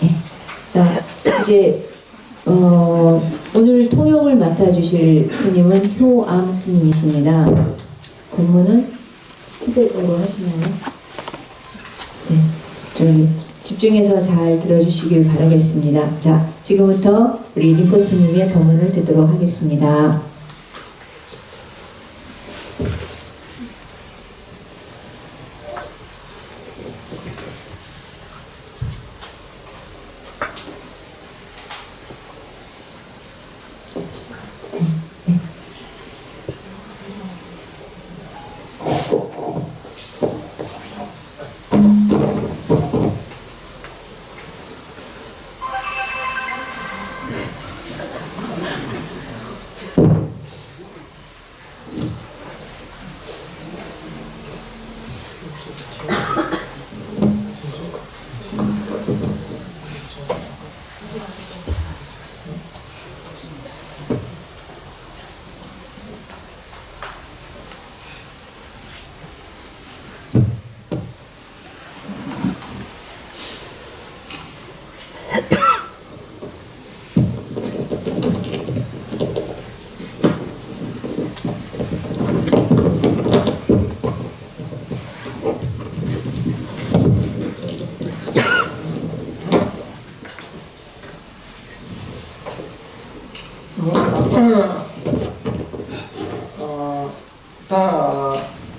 네. 자, 이제 오늘 통역을 맡아주실 스님은 효암 스님이십니다. 공문은 티베트어로 하시나요? 네, 저희 집중해서 잘 들어주시길 바라겠습니다. 자, 지금부터 우리 림포 스님의 법문을 듣도록 하겠습니다.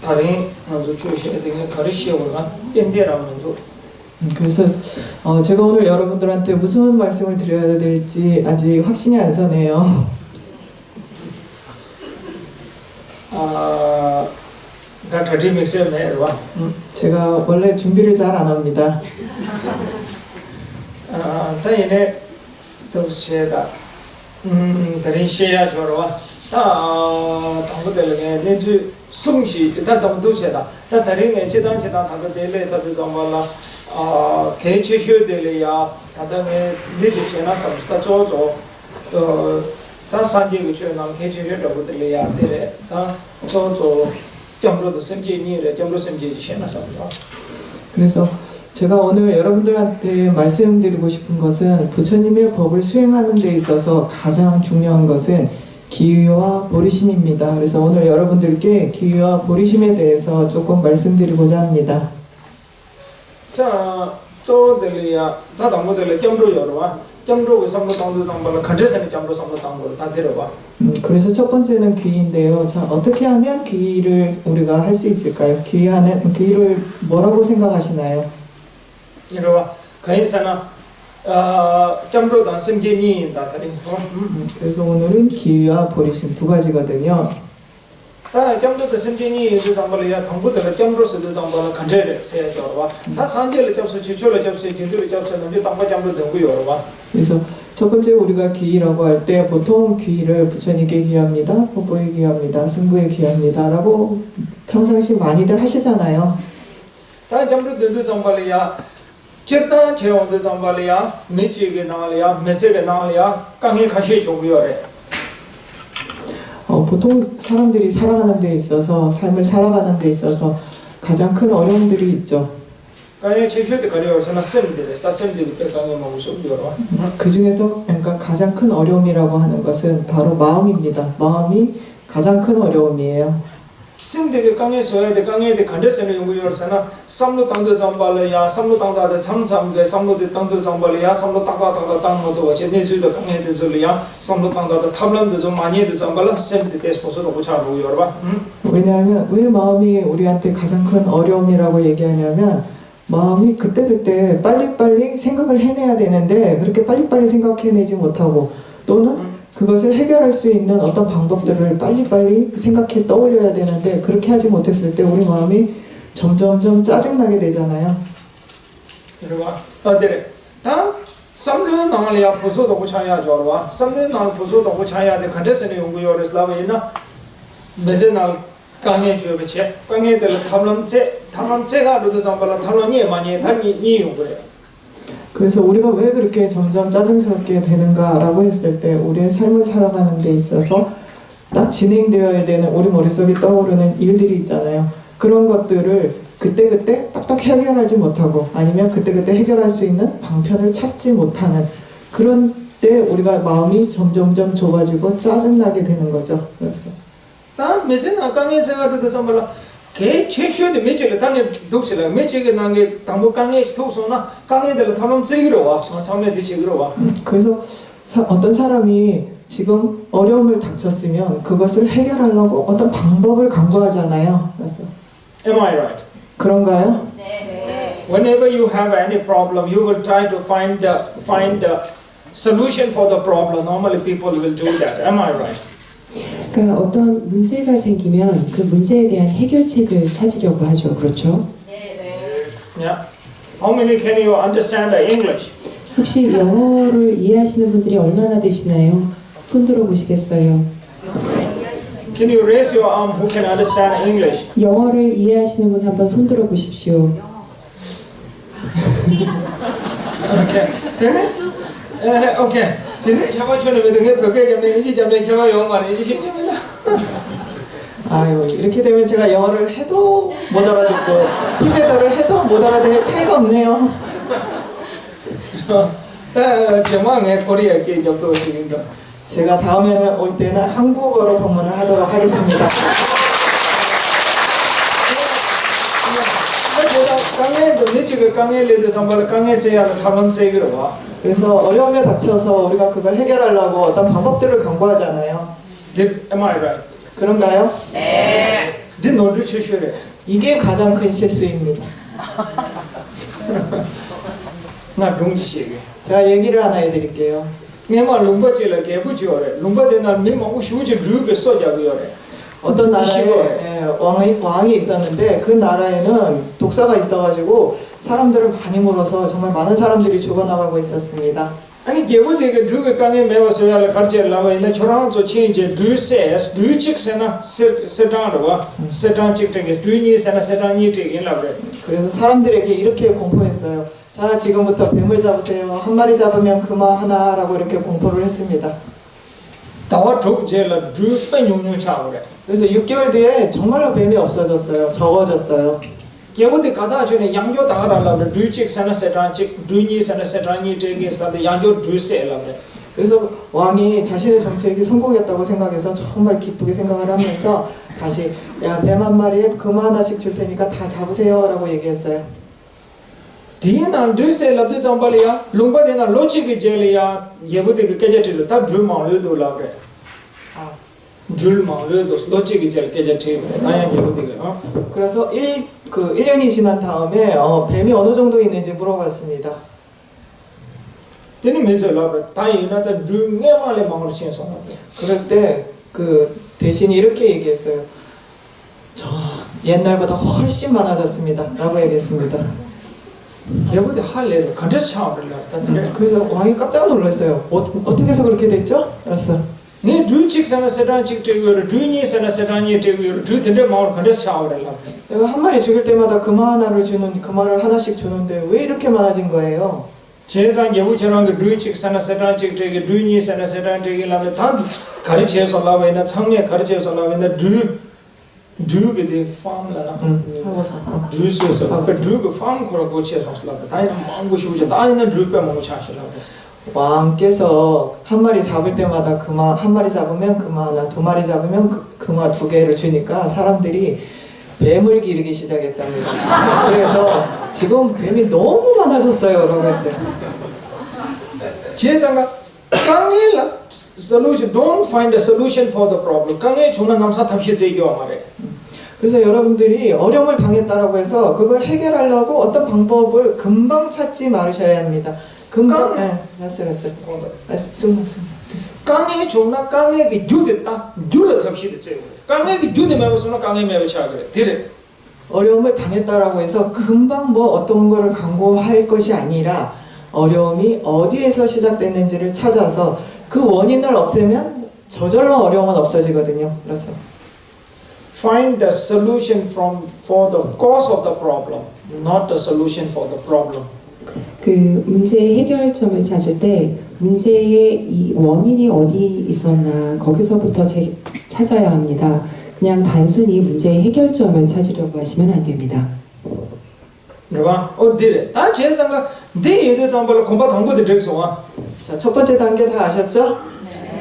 다른 아주 주시에 되게 가르치어가 땐데라면도 그래서 제가 오늘 여러분들한테 무슨 말씀을 드려야 될지 아직 확신이 안 서네요. 다들 믹스네 봐. 제가 원래 준비를 잘 안 합니다. 다이네 또 세다. 다른 시야 저러와. 당부들에게 내주 숨쉬 다 당도체다. 다 다른 게 지당 당도들에 저도 정말라 개체쇼들이야. 다당에 내주시나 삼스타 조조 다 산지고 주는 개체쇼들이야. 되래. 다 조조 점으로도 semje니래 점으로 semje시나 삼스타. 그래서 제가 오늘 여러분들한테 말씀드리고 싶은 것은 부처님의 법을 수행하는 데 있어서 가장 중요한 것은 기유와 보리심입니다. 그래서 오늘 여러분들께 기유와 보리심에 대해서 조금 말씀드리고자 합니다. 자, 저들이야 다 당고들 점으로 열어와. 점으로 삼로 당도 당발 간절선이 점으로 삼로 당고를 다 데려와. 그래서 첫 번째는 귀인데요. 자, 어떻게 하면 귀를 우리가 할 수 있을까요? 귀를 뭐라고 생각하시나요? 이러와 가인사나 점으로 당 semje니 다들이. 그래서 오늘은 기유와 보리심 두 가지거든요. 다 점으로도 semje니 그 잠발이야 당고들 점으로서도 잠발 간절을 세야 저러와. 다 산제를 접수 지초를 접수 진도를 접수는 그 당고 점으로 등고 열어와. 그래서 첫 번째 우리가 귀라고 할 때 보통 귀를 부처님께 귀합니다, 뽀뽀에 귀합니다, 승부에 귀합니다 라고 평상시 많이들 하시잖아요. 다 점으로도 잠발이야 절단 체험도 잠발이야 매치게 나리야 매세게 나리야 강에 가시 조고요래. 보통 사람들이 살아가는 데 있어서 삶을 살아가는 데 있어서 가장 큰 어려움들이 있죠. 강에 제시도 가려서나 셈들이 사셈들이 배강에 먹으셔 요러. 그 중에서 그러니까 가장 큰 어려움이라고 하는 것은 바로 마음입니다. 마음이 가장 큰 어려움이에요. 셈들이 강에 소야 돼 강에 돼 간데선에 요구요서나 삼로 당도 잠발이야 삼로 당도다 참참게 삼로도 당도 잠발이야 삼로 딱딱딱 당모도 어제 내주도 강에 되줄이야 삼로 당도다 탑람도 좀 많이 해도 잠발라 셈들 대스포서도 고차로 요러. 왜냐하면 왜 마음이 우리한테 가장 큰 어려움이라고 얘기하냐면 마음이 그때그때 빨리빨리 생각을 해내야 되는데 그렇게 빨리빨리 생각해내지 못하고 또는 그것을 해결할 수 있는 어떤 방법들을 빨리빨리 생각해 떠올려야 되는데 그렇게 하지 못했을 때 우리 마음이 점점점 짜증나게 되잖아요. 이러와 어디래 다 삼륜 나리야 보소도 고차야 저러와 삼륜 날 보소도 고차야 돼 간데선에 연구요래서라고이나 메세날 강에 주어베체 강에들 탐람체가 로도 잠발라 탐람이 많이 다니 이용 그래. 그래서 우리가 왜 그렇게 점점 짜증스럽게 되는가라고 했을 때 우리의 삶을 살아가는 데 있어서 딱 진행되어야 되는 우리 머릿속에 떠오르는 일들이 있잖아요. 그런 것들을 그때그때 딱딱 해결하지 못하고 아니면 그때그때 해결할 수 있는 방편을 찾지 못하는 그런 때 우리가 마음이 점점점 좁아지고 짜증나게 되는 거죠. 그래서 다 메세나 강에 생각도 좀 말라 개 최초의 메시를 당에 독실에 메시가 나게 당고 강에 스토소나 강에들 담음 제기로 와 처음에 뒤치기로 와 그래서 어떤 사람이 지금 어려움을 닥쳤으면 그것을 해결하려고 어떤 방법을 강구하잖아요. 그래서 Am I right? 그런가요? Whenever you have any problem, you will try to find the solution for the problem. Normally, people will do that. Am I right? 그러니까 어떤 문제가 생기면 그 문제에 대한 해결책을 찾으려고 하죠. 그렇죠? Yeah. How many can you understand the English? 혹시 영어를 이해하시는 분들이 얼마나 되시나요? 손 들어 보시겠어요? Can you raise your arm who can understand English? 영어를 이해하시는 분 한번 손 들어 보십시오. Okay. Okay. 진짜 잡아주는 왜 되게 벽에 잡는 이지 잡는 경우 영어 말이 이지 신경이다. 아유 이렇게 되면 제가 영어를 해도 못 알아듣고 히베더를 해도 못 알아듣는 차이가 없네요. 정말 코리아 게 접도 지금도. 제가 다음에는 올 때는 한국어로 방문을 하도록 하겠습니다. 강에도 미치게 강에를 정말 강에 제야는 다른 세계로 와. 그래서 어려움에 닥쳐서 우리가 그걸 해결하려고 어떤 방법들을 강구하잖아요. Am I right? 그런가요? 네 너도 최초래. 이게 가장 큰 실수입니다. 나 동지시게. 제가 얘기를 하나 해드릴게요. 내가 룸바지를 개부지어래. 룸바데 날 미망고 휴지 르게 써자고요래. 어떤 나라에 왕이 있었는데 그 나라에는 독사가 있어가지고 사람들을 많이 물어서 정말 많은 사람들이 죽어나가고 있었습니다. 아니 개부되게 르게 강에 매워서야 가르쳐 라고 있는 저랑 좋지 이제 르세스 르직세나 세단으로 세단 직되게 르니세나 세단이 되게 라그래. 그래서 사람들에게 이렇게 공포했어요. 자 지금부터 뱀을 잡으세요. 한 마리 잡으면 금화 하나라고 이렇게 공포를 했습니다. 다와 독제라 르페 용용 차오래. 그래서 6개월 뒤에 정말로 뱀이 없어졌어요. 적어졌어요. 개부대 가다 전에 양조 다가라라 르직세나 세단직 르니세나 세단이 되게 있었는데 양조 르세라그래. 그래서 왕이 자신의 정책이 성공했다고 생각해서 정말 기쁘게 생각을 하면서 다시 야 뱀 한 마리에 금화 하나씩 줄 테니까 다 잡으세요 라고 얘기했어요. 디나 르세라도 정발이야 룸바데나 로치게 제리야 예부대 깨제티로 다 줄마르도 라그래. 줄마르도 로치게 제 깨제티 다야 예부대 그래서 1년이 지난 다음에 뱀이 어느 정도 있는지 물어봤습니다. 되는 메시라그래. 다이나다 르게말에 망을 치서. 그럴 때 그 대신이 이렇게 얘기했어요. 저 옛날보다 훨씬 많아졌습니다 라고 얘기했습니다. 예부대 할래를 컨테스트 차오를라. 그래서 왕이 깜짝 놀랐어요. 어떻게 해서 그렇게 됐죠? 그랬어. 네 르직세나 세단직 되고 르니세나 세단이 되고 르든데 마을 컨테스트 차오를라. 내가 한 마리 죽일 때마다 금화를 하나씩 주는데 왜 이렇게 많아진 거예요? 제상 예부처럼 그 르직세나 세단직 되고 르니세나 세단 되고 라면 다 가르쳐서 라면나 창에 가르쳐서 라면나 르게 팜라나 하고서 르스서 그 르게 팜 거라고 쳐서 라면 다이는 망고 싶으셔 다이는 르페 먹고 차시라고. 왕께서 한 마리 잡을 때마다 금화 한 마리 잡으면 금화 하나, 두 마리 잡으면 금화 두 개를 주니까 사람들이 뱀을 기르기 시작했답니다. 그래서 지금 뱀이 너무 많아졌어요 라고 했어요. 제상가 강에라 solution don't find a solution for the problem. 강에 주는 남사 탑시 제기와 말해. 그래서 여러분들이 어려움을 당했다라고 해서 그걸 해결하려고 어떤 방법을 금방 찾지 말으셔야 합니다. 금방 됐어. 강에 주나 강에 그 유됐다. 유를 탑시 제기. 강에 그 유대 매버서나 강에 매버차 그래. 되래. 어려움을 당했다라고 해서 금방 뭐 어떤 거를 강구할 것이 아니라 어려움이 어디에서 시작됐는지를 찾아서 그 원인을 없애면 저절로 어려움은 없어지거든요. 그래서 Find the solution for the cause of the problem, not the solution for the problem. 그 문제의 해결점을 찾을 때 문제의 이 원인이 어디 있었나 거기서부터 찾아야 합니다. 그냥 단순히 문제의 해결점을 찾으려고 하시면 안 됩니다. 그러봐 어디래 다 제일 장가 네 얘들 장발로 공부 당부들 적소아 자, 첫 번째 단계 다 아셨죠?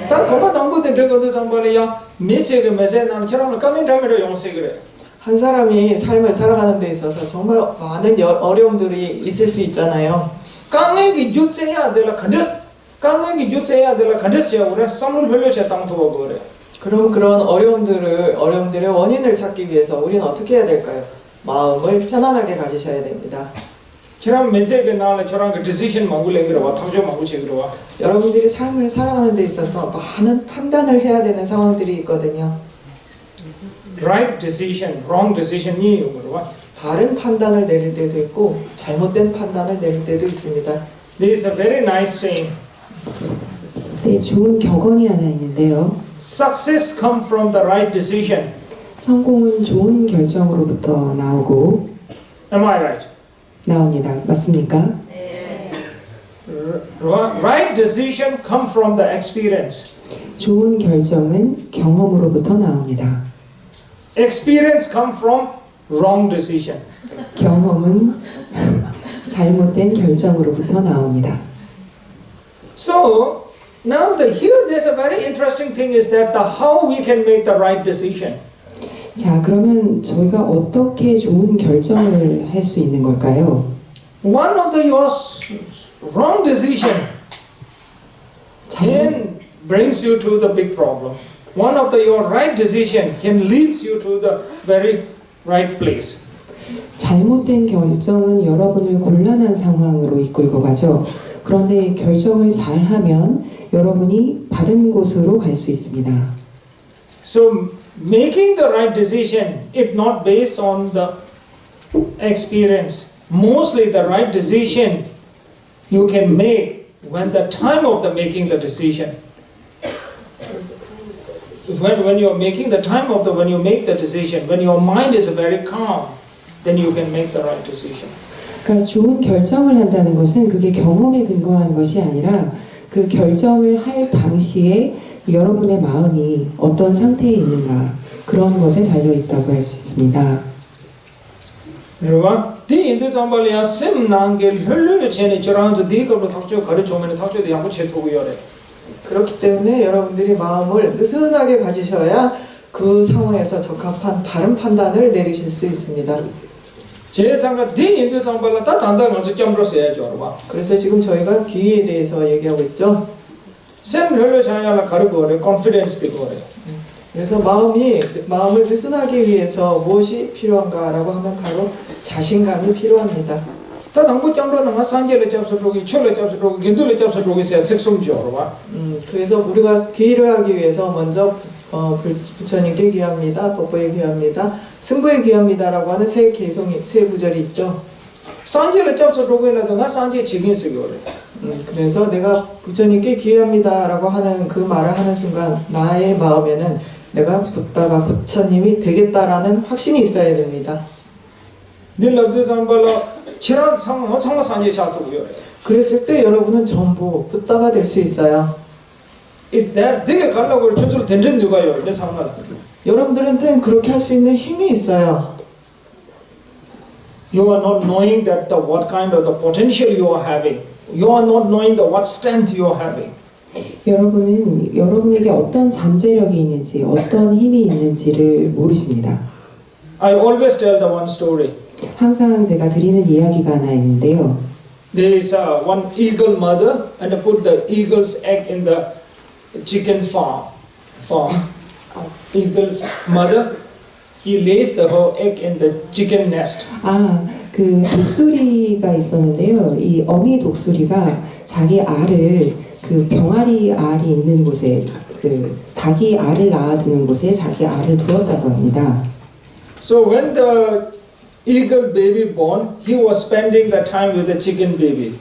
다 공부 당부들 적어도 장발이야 매체가 매체 나는 결혼을 까면 담으려 용세 그래 한 사람이 삶을 살아가는 데 있어서 정말 많은 어려움들이 있을 수 있잖아요. 강에게 유체해야 될라 컨데스 강에게 유체해야 될라 컨데스야 그래 삼을 흘려서 땅토가 그래 그럼 그런 어려움들의 원인을 찾기 위해서 우리는 어떻게 해야 될까요? 마음을 편안하게 가지셔야 됩니다. 지난 매체가 나를 저랑 그 디시전 망굴래 그래와 탐조 망굴체 그래와 여러분들이 삶을 살아가는 데 있어서 많은 판단을 해야 되는 상황들이 있거든요. right decision, wrong decision이 그래와 바른 판단을 내릴 때도 있고 잘못된 판단을 내릴 때도 있습니다. There is a very nice saying. 네, 좋은 격언이 하나 있는데요. Success comes from the right decision. 성공은 좋은 결정으로부터 나오고 Am I right? 나옵니다. 맞습니까? Right decision comes from the experience. 좋은 결정은 경험으로부터 나옵니다. Experience comes from wrong decision. 경험은 잘못된 결정으로부터 나옵니다. So now here there's a very interesting thing is that how we can make the right decision. 자, 그러면 저희가 어떻게 좋은 결정을 할 수 있는 걸까요? One of your wrong decision can brings you to the big problem. One of your right decision can leads you to the very right place. 잘못된 결정은 여러분을 곤란한 상황으로 이끌고 가죠. 그런데 결정을 잘하면 여러분이 바른 곳으로 갈 수 있습니다. So making the right decision, if not based on the experience, mostly the right decision you can make when the time of the making the decision. When you are making the time of when you make the decision, when your mind is very calm, then you can make the right decision. 그러니까 좋은 결정을 한다는 것은 그게 경험에 근거한 것이 아니라 그 결정을 할 당시에 여러분의 마음이 어떤 상태에 있는가 그런 것에 달려 있다고 할 수 있습니다. 그러나 디 인도 잠발이야 심난게 흘려 전에 저랑도 디가로 탁조 가르쳐면 탁조도 양고 채토고요래. 그렇기 때문에 여러분들이 마음을 느슨하게 가지셔야 그 상황에서 적합한 바른 판단을 내리실 수 있습니다. 제 장가 디 인도 잠발라 다 단다 먼저 점으로서야죠, 봐. 그래서 지금 저희가 귀에 대해서 얘기하고 있죠. 심 흘려 자야라 가르고래, confidence 되고래. 그래서 마음을 느슨하기 위해서 무엇이 필요한가라고 하면 바로 자신감이 필요합니다. 다 당부 점으로는 산제를 잡서도기, 철을 잡서도기, 긴들을 잡서도기 세 색송죠, 봐. 그래서 우리가 귀의를 하기 위해서 먼저 부처님께 귀합니다, 법보에 귀합니다, 승부에 귀합니다라고 하는 세 구절이 있죠. 산제를 잡서도기라도 나 산제 지긴 쓰기오래. 그래서 내가 부처님께 귀합니다라고 하는 그 말을 하는 순간 나의 마음에는 내가 붙다가 부처님이 되겠다라는 확신이 있어야 됩니다. 닐라도 잠발라 지난 상황 산제 샤토고요래. 그랬을 때 여러분은 전부 붙다가 될 수 있어요. 되게 가려고 저절로 던진 누가요? 내 상황. 여러분들한테는 그렇게 할 수 있는 힘이 있어요. You are not knowing that what kind of the potential you are having. You are not knowing the what strength you are having. 여러분은 여러분에게 어떤 잠재력이 있는지 어떤 힘이 있는지를 모르십니다. I always tell the one story. 항상 제가 드리는 이야기가 하나 있는데요. There is one eagle mother and put the eagle's egg in the chicken farm. Eagle's mother, he lays the whole egg in the chicken nest. 그 독수리가 있었는데요. 이 어미 독수리가 자기 알을 그 병아리 알이 있는 곳에 그 닭이 알을 낳아두는 곳에 자기 알을 두었다고 합니다. So when the eagle baby born, he was spending the time with the chicken baby.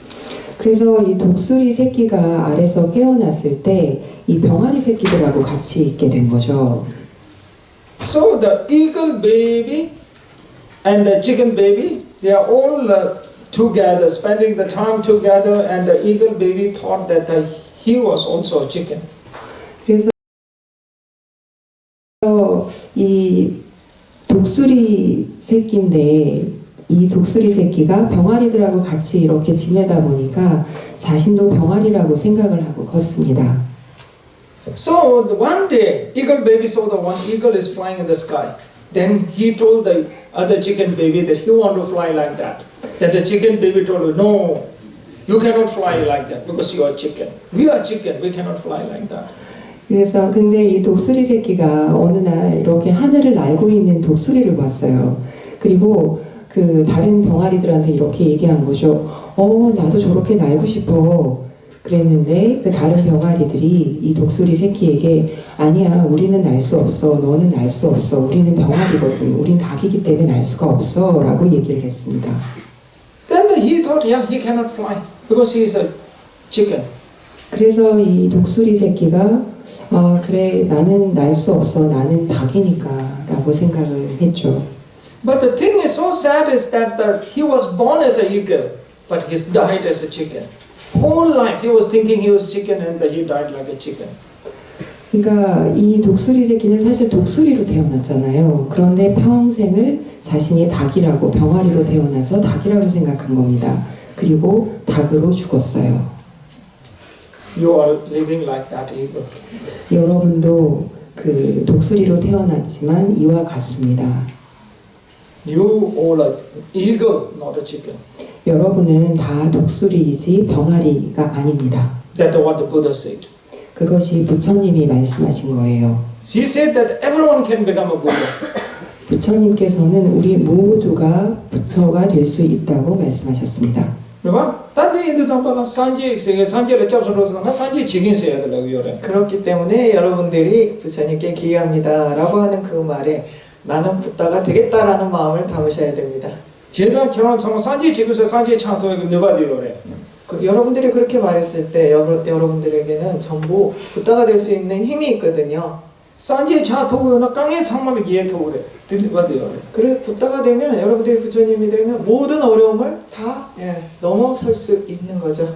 그래서 이 독수리 새끼가 알에서 깨어났을 때 이 병아리 새끼들하고 같이 있게 된 거죠. So the eagle baby and the chicken baby, they are all together, spending the time together, and the eagle baby thought that he was also a chicken. 그래서 이 독수리 새끼인데 이 독수리 새끼가 병아리들하고 같이 이렇게 지내다 보니까 자신도 병아리라고 생각을 하고 컸습니다. So one day, eagle baby saw the one eagle is flying in the sky. Then he told the other chicken baby that he want to fly like that. Then the chicken baby told him, no, you cannot fly like that because you are chicken. We are chicken, we cannot fly like that. 그래서 근데 이 독수리 새끼가 어느 날 이렇게 하늘을 날고 있는 독수리를 봤어요. 그리고 그 다른 병아리들한테 이렇게 얘기한 거죠. 나도 저렇게 날고 싶어. 그랬는데 그 다른 병아리들이 이 독수리 새끼에게 아니야, 우리는 날 수 없어. 너는 날 수 없어. 우리는 병아리거든. 우린 닭이기 때문에 날 수가 없어. 라고 얘기를 했습니다. Then he thought, yeah, he cannot fly because he is a chicken. 그래서 이 독수리 새끼가 그래, 나는 날 수 없어. 나는 닭이니까 라고 생각을 했죠. But the thing is so sad is that he was born as an eagle, but he died as a chicken. Whole life he was thinking he was chicken and he died like a chicken. 그러니까 이 독수리 새끼는 사실 독수리로 태어났잖아요. 그런데 평생을 자신이 닭이라고, 병아리로 태어나서 닭이라고 생각한 겁니다. 그리고 닭으로 죽었어요. You are living like that eagle. 여러분도 그 독수리로 태어났지만 이와 같습니다. You all are eagle, not a chicken. 여러분은 다 독수리이지 병아리가 아닙니다. That's what the Buddha said. 그것이 부처님이 말씀하신 거예요. He said that everyone can become a Buddha. 부처님께서는 우리 모두가 부처가 될 수 있다고 말씀하셨습니다. 그렇기 때문에 여러분들이 부처님께 기여합니다라고 하는 그 말에 나는 붓다가 되겠다라는 마음을 담으셔야 됩니다. 여러분들이 그렇게 말했을 때 여러분들에게는 전부 붓다가 될 수 있는 힘이 있거든요. 그래서 붓다가 되면 여러분들이 부처님이 되면 모든 어려움을 다 넘어설 수 있는 거죠.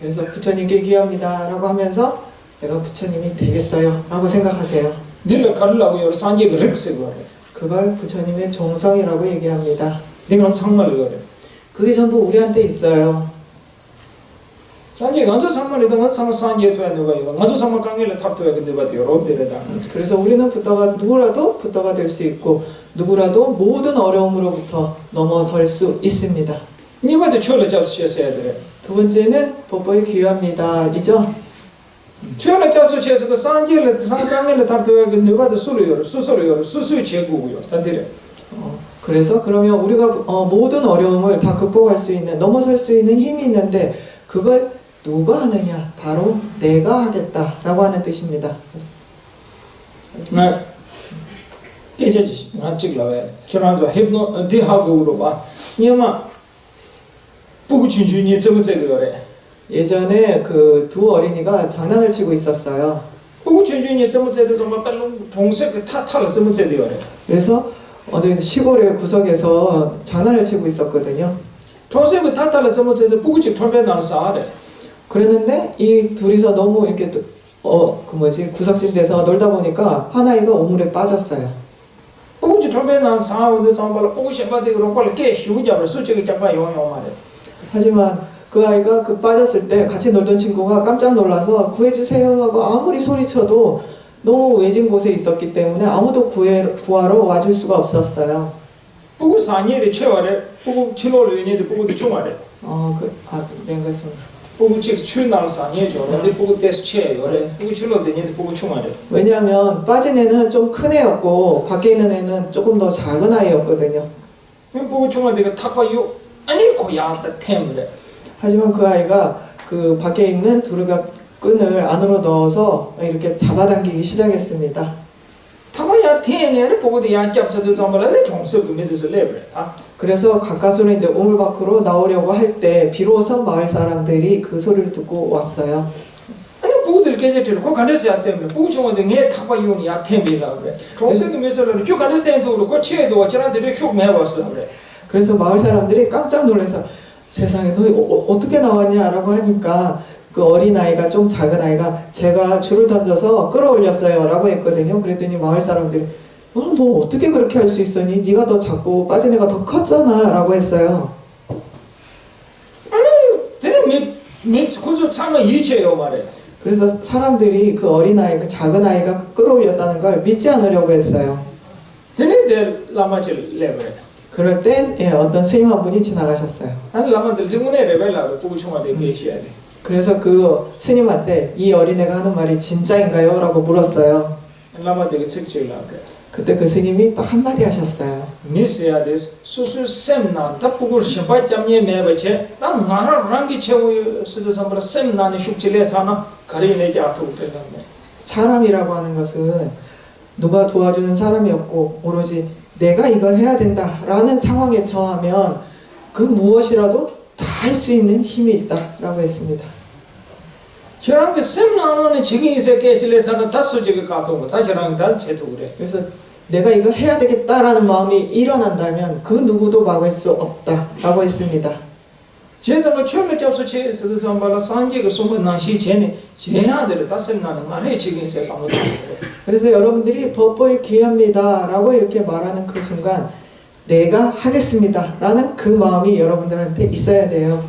그래서 부처님께 기여합니다라고 하면서 내가 부처님이 되겠어요 라고 생각하세요. 그걸 부처님의 종성이라고 얘기합니다. 그게 전부 우리한테 있어요. 그래서 우리는 누구라도 붓다가 될 수 있고 누구라도 모든 어려움으로부터 넘어설 수 있습니다. 두 번째는 법보에 귀합니다. 이죠? 그래서 그러면 우리가 모든 어려움을 다 극복할 수 있는, 넘어설 수 있는 힘이 있는데 그걸 누가 하느냐? 바로 내가 하겠다라고 하는 뜻입니다. 예전에 그 두 어린이가 장난을 치고 있었어요. 그래서 어느 시골의 구석에서 장난을 치고 있었거든요. 그랬는데 이 둘이서 너무 이렇게 구석진 데서 놀다 보니까 한 아이가 오물에 빠졌어요. 하지만 그 아이가 빠졌을 때 같이 놀던 친구가 깜짝 놀라서 구해주세요 하고 아무리 소리쳐도 너무 외진 곳에 있었기 때문에 아무도 구하러 와줄 수가 없었어요. 왜냐하면 빠진 애는 좀 큰 애였고 밖에 있는 애는 조금 더 작은 아이였거든요. 하지만 그 아이가 그 밖에 있는 두루벽 끈을 안으로 넣어서 이렇게 잡아당기기 시작했습니다. 그래서 가까스로 이제 우물 밖으로 나오려고 할 때 비로소 마을 사람들이 그 소리를 듣고 왔어요. 그래서 마을 사람들이 깜짝 놀라서 세상에 너 어떻게 나왔냐라고 하니까 그 어린아이가, 좀 작은 아이가 제가 줄을 던져서 끌어올렸어요 라고 했거든요. 그랬더니 마을 사람들이 너 어떻게 그렇게 할 수 있었니? 네가 더 작고 빠진 애가 더 컸잖아 라고 했어요. 되는 미 고조 참아 이체요 말해. 그래서 사람들이 그 어린아이, 그 작은 아이가 끌어올렸다는 걸 믿지 않으려고 했어요. 되는 데 라마질 레벨. 그럴 때 어떤 스님 한 분이 지나가셨어요. 아니 라마들 때문에 레벨라고 부부청와대 계셔야 돼. 그래서 그 스님한테 이 어린애가 하는 말이 진짜인가요? 라고 물었어요. 라마들 책질라고. 그때 그 스님이 딱 한마디 하셨어요. 미스야 데스 수수 셈나 답부고 셔바 짬예 매버체 난 나라 랑기 채고 수도 삼브라 셈나니 슉질레 차나 가리네 자투 그랬는데 사람이라고 하는 것은 누가 도와주는 사람이 없고 오로지 내가 이걸 해야 된다라는 상황에 처하면 그 무엇이라도 다 할 수 있는 힘이 있다라고 했습니다. 저랑 그 셈나는 지금 이 세계 질레사는 다 수직을 가도 다 저랑 다 제도 그래. 그래서 내가 이걸 해야 되겠다라는 마음이 일어난다면 그 누구도 막을 수 없다라고 했습니다. 제가 처음에 접수치 수도 삼바라 산지가 소문 난시 전에 제야들 다 셈나는 나래 지금 세상을 그래서 여러분들이 법보에 귀합니다라고 이렇게 말하는 그 순간 내가 하겠습니다라는 그 마음이 여러분들한테 있어야 돼요.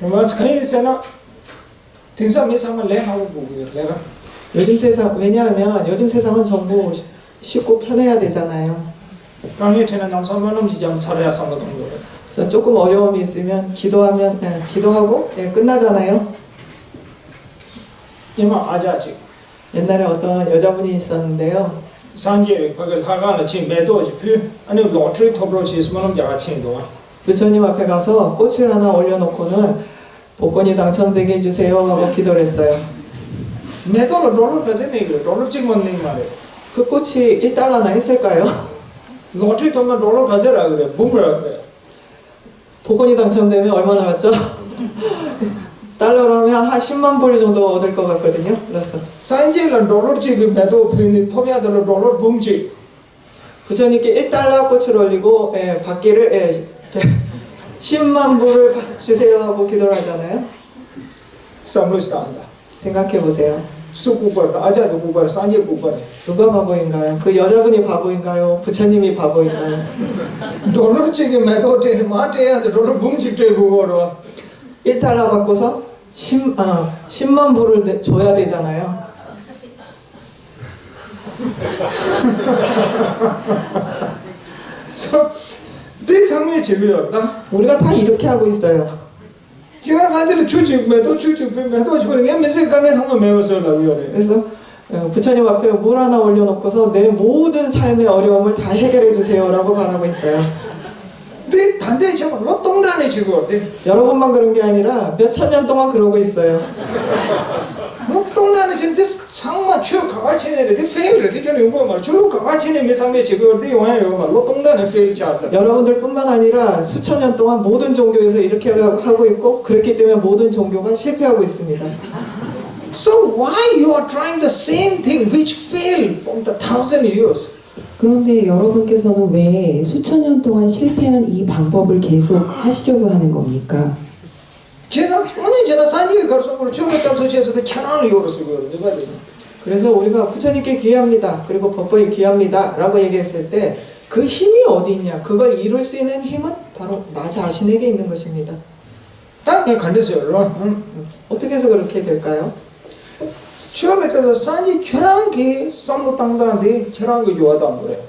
뭐지 그냥 세나 등산 매상을 내 하고 보고요. 내가 요즘 세상 왜냐하면 요즘 세상은 전부 쉽고 편해야 되잖아요. 강의 te는 남산만은 지점 살아야 상거든 거. 그래서 조금 어려움이 있으면 기도하면 기도하고 끝나잖아요. 이마 아자지. 옛날에 어떤 여자분이 있었는데요. 산지에 거기 하가는 지금 매도지 그 아니 로터리 톱으로지 있으면 야가친도. 부처님 앞에 가서 꽃을 하나 올려놓고는 복권이 당첨되게 해주세요 하고 기도를 했어요. 매도는 롤러 가지네 그 롤러 찍면 내 말에. 그 꽃이 1달러나 했을까요? 로터리 톱만 롤러 가져라 그래. 붐을 그래. 복권이 당첨되면 얼마나 왔죠? 달러로 하면 한 10만 불 정도 얻을 것 같거든요. 그래서 산지에는 롤러 찍은 매도 표현이 톱이야들 롤러 붐지. 부처님께 1달러 꽃을 올리고 받기를 10만 불을 주세요 하고 기도를 하잖아요. 삼루시다 한다. 생각해 보세요. 수국벌 아자도 국벌 산지 국벌. 누가 바보인가요? 그 여자분이 바보인가요? 부처님이 바보인가요? 롤러 찍은 매도 때는 마트야들 롤러 붐지 되고 걸어. 1달러 받고서 10만 불을 줘야 되잖아요. 내 장면이 제거였다. 우리가 다 이렇게 하고 있어요. 기란 산지를 주지 매도 주는 게 몇세 강에 상만 매워서라고 그래. 그래서 부처님 앞에 물 하나 올려놓고서 내 모든 삶의 어려움을 다 해결해 주세요라고 바라고 있어요. 내 단대 정말 로똥단에 지고 어때? 여러분만 그런 게 아니라 몇 천 년 동안 그러고 있어요. 로똥단에 지금 상마 추 가가치네 내 페일을 되는 이거 말 줄로 가가치네 몇 상에 지고 어디 와요 말 로똥단에 페일 차자. 여러분들뿐만 아니라 수천 년 동안 모든 종교에서 이렇게 하고 있고 그렇기 때문에 모든 종교가 실패하고 있습니다. So why you are trying the same thing which failed from the 1,000 years? 그런데 여러분께서는 왜 수천 년 동안 실패한 이 방법을 계속 하시려고 하는 겁니까? 제가 산지에 가서 우리 중국 잡수치에서도 천원을 열었어요. 누가 되냐? 그래서 우리가 부처님께 귀합니다. 그리고 법보에 귀합니다. 라고 얘기했을 때 그 힘이 어디 있냐? 그걸 이룰 수 있는 힘은 바로 나 자신에게 있는 것입니다. 딱 그냥 간댔어요. 어떻게 해서 그렇게 될까요? 처음에 그래서 산지 결함기 썸도 땅다는데 결함기 좋아도 그래.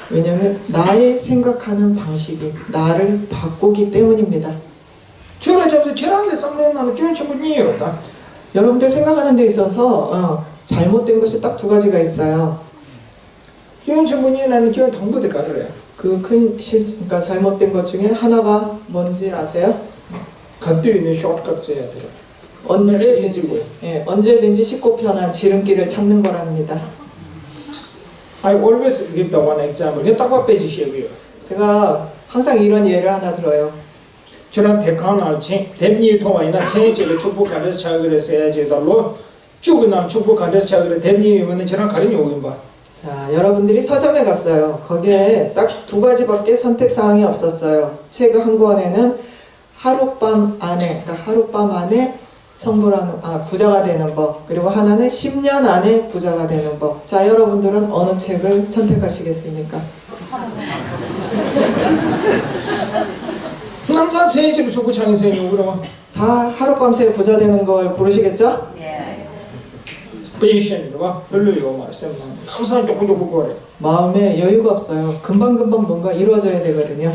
왜냐하면 나의 생각하는 방식이 나를 바꾸기 때문입니다. 처음에 저도 결함기 썸도 나는 교인 친구니요. 여러분들 생각하는 데 있어서 잘못된 것이 딱 두 가지가 있어요. 교인 친구니 나는 교인 당부대 가르래. 그 그러니까 잘못된 것 중에 하나가 뭔지 아세요? 갓도 있는 숏컷 써야 돼요. 언제든지 쉽고 편한 지름길을 찾는 거랍니다. I always give the one example. 이거 딱 빼주시고요. 제가 항상 이런 예를 하나 들어요. 저런 대강을 대미 통화이나 체질을 축복하면서 자그를 써야지. 달로 죽은 축복하면서 자그를 대미면은 저런 가림이 오긴 봐. 자, 여러분들이 서점에 갔어요. 거기에 딱 두 가지밖에 선택 사항이 없었어요. 책 한 권에는 하룻밤 안에 부자가 되는 법, 그리고 하나는 10년 안에 부자가 되는 법. 자, 여러분들은 어느 책을 선택하시겠습니까? 남자 생일집을 주고 창이 생이 그러면 다 하룻밤새 부자 되는 걸 고르시겠죠? 페이션 그러면 별로요 말씀. 남자 조금 거래. 마음에 여유가 없어요. 금방금방 뭔가 이루어져야 되거든요.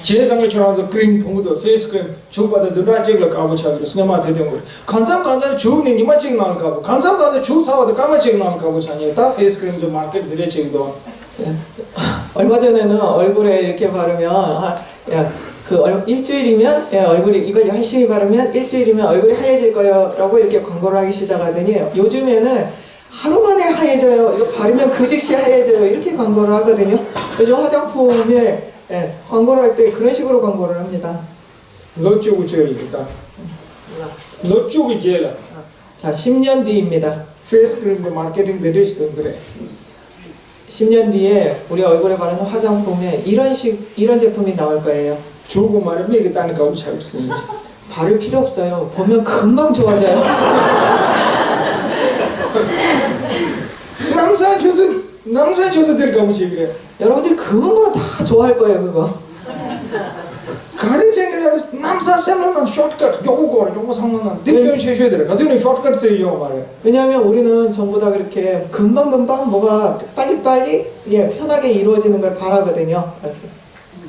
제상을 겨냥해서 크림 통도 페이스 크림 주받아 누나 찍을 까고 차기로 스네마 되던 거. 간장간장 주는 니만 찍는 까고 간장간장 주 사와도 까마 찍는 까고 차니 다 페이스 크림 좀 마켓 들에 찍도. 얼마 전에는 얼굴에 이렇게 바르면 일주일이면 얼굴이 이걸 열심히 바르면 일주일이면 얼굴이 하얘질 거예요 라고 이렇게 광고를 하기 시작하더니 요즘에는 하루 만에 하얘져요. 이거 바르면 그 즉시 하얘져요. 이렇게 광고를 하거든요. 요즘 화장품에 광고를 할 때 그런 식으로 광고를 합니다. 너 쪽이 제일이다. 너 쪽이 제일. 자, 10년 뒤입니다. 페이스 크림도 마케팅 들에 있던 그래. 10년 뒤에 우리 얼굴에 바르는 화장품에 이런 제품이 나올 거예요. 주고 말하면 이게 다는 까고 차기로 쓰니. 바를 필요 없어요. 보면 금방 좋아져요. 남자 조사들 까고 그래. 여러분들이 금방 다 좋아할 거예요, 그거. 가르치는 남자 쌤은 숏컷 요거 상관은 대표는 최초에 들어가. 근데 숏컷 쓰요 말해. 왜냐하면 우리는 전부 다 그렇게 금방금방 뭐가 빨리빨리 편하게 이루어지는 걸 바라거든요. 그래서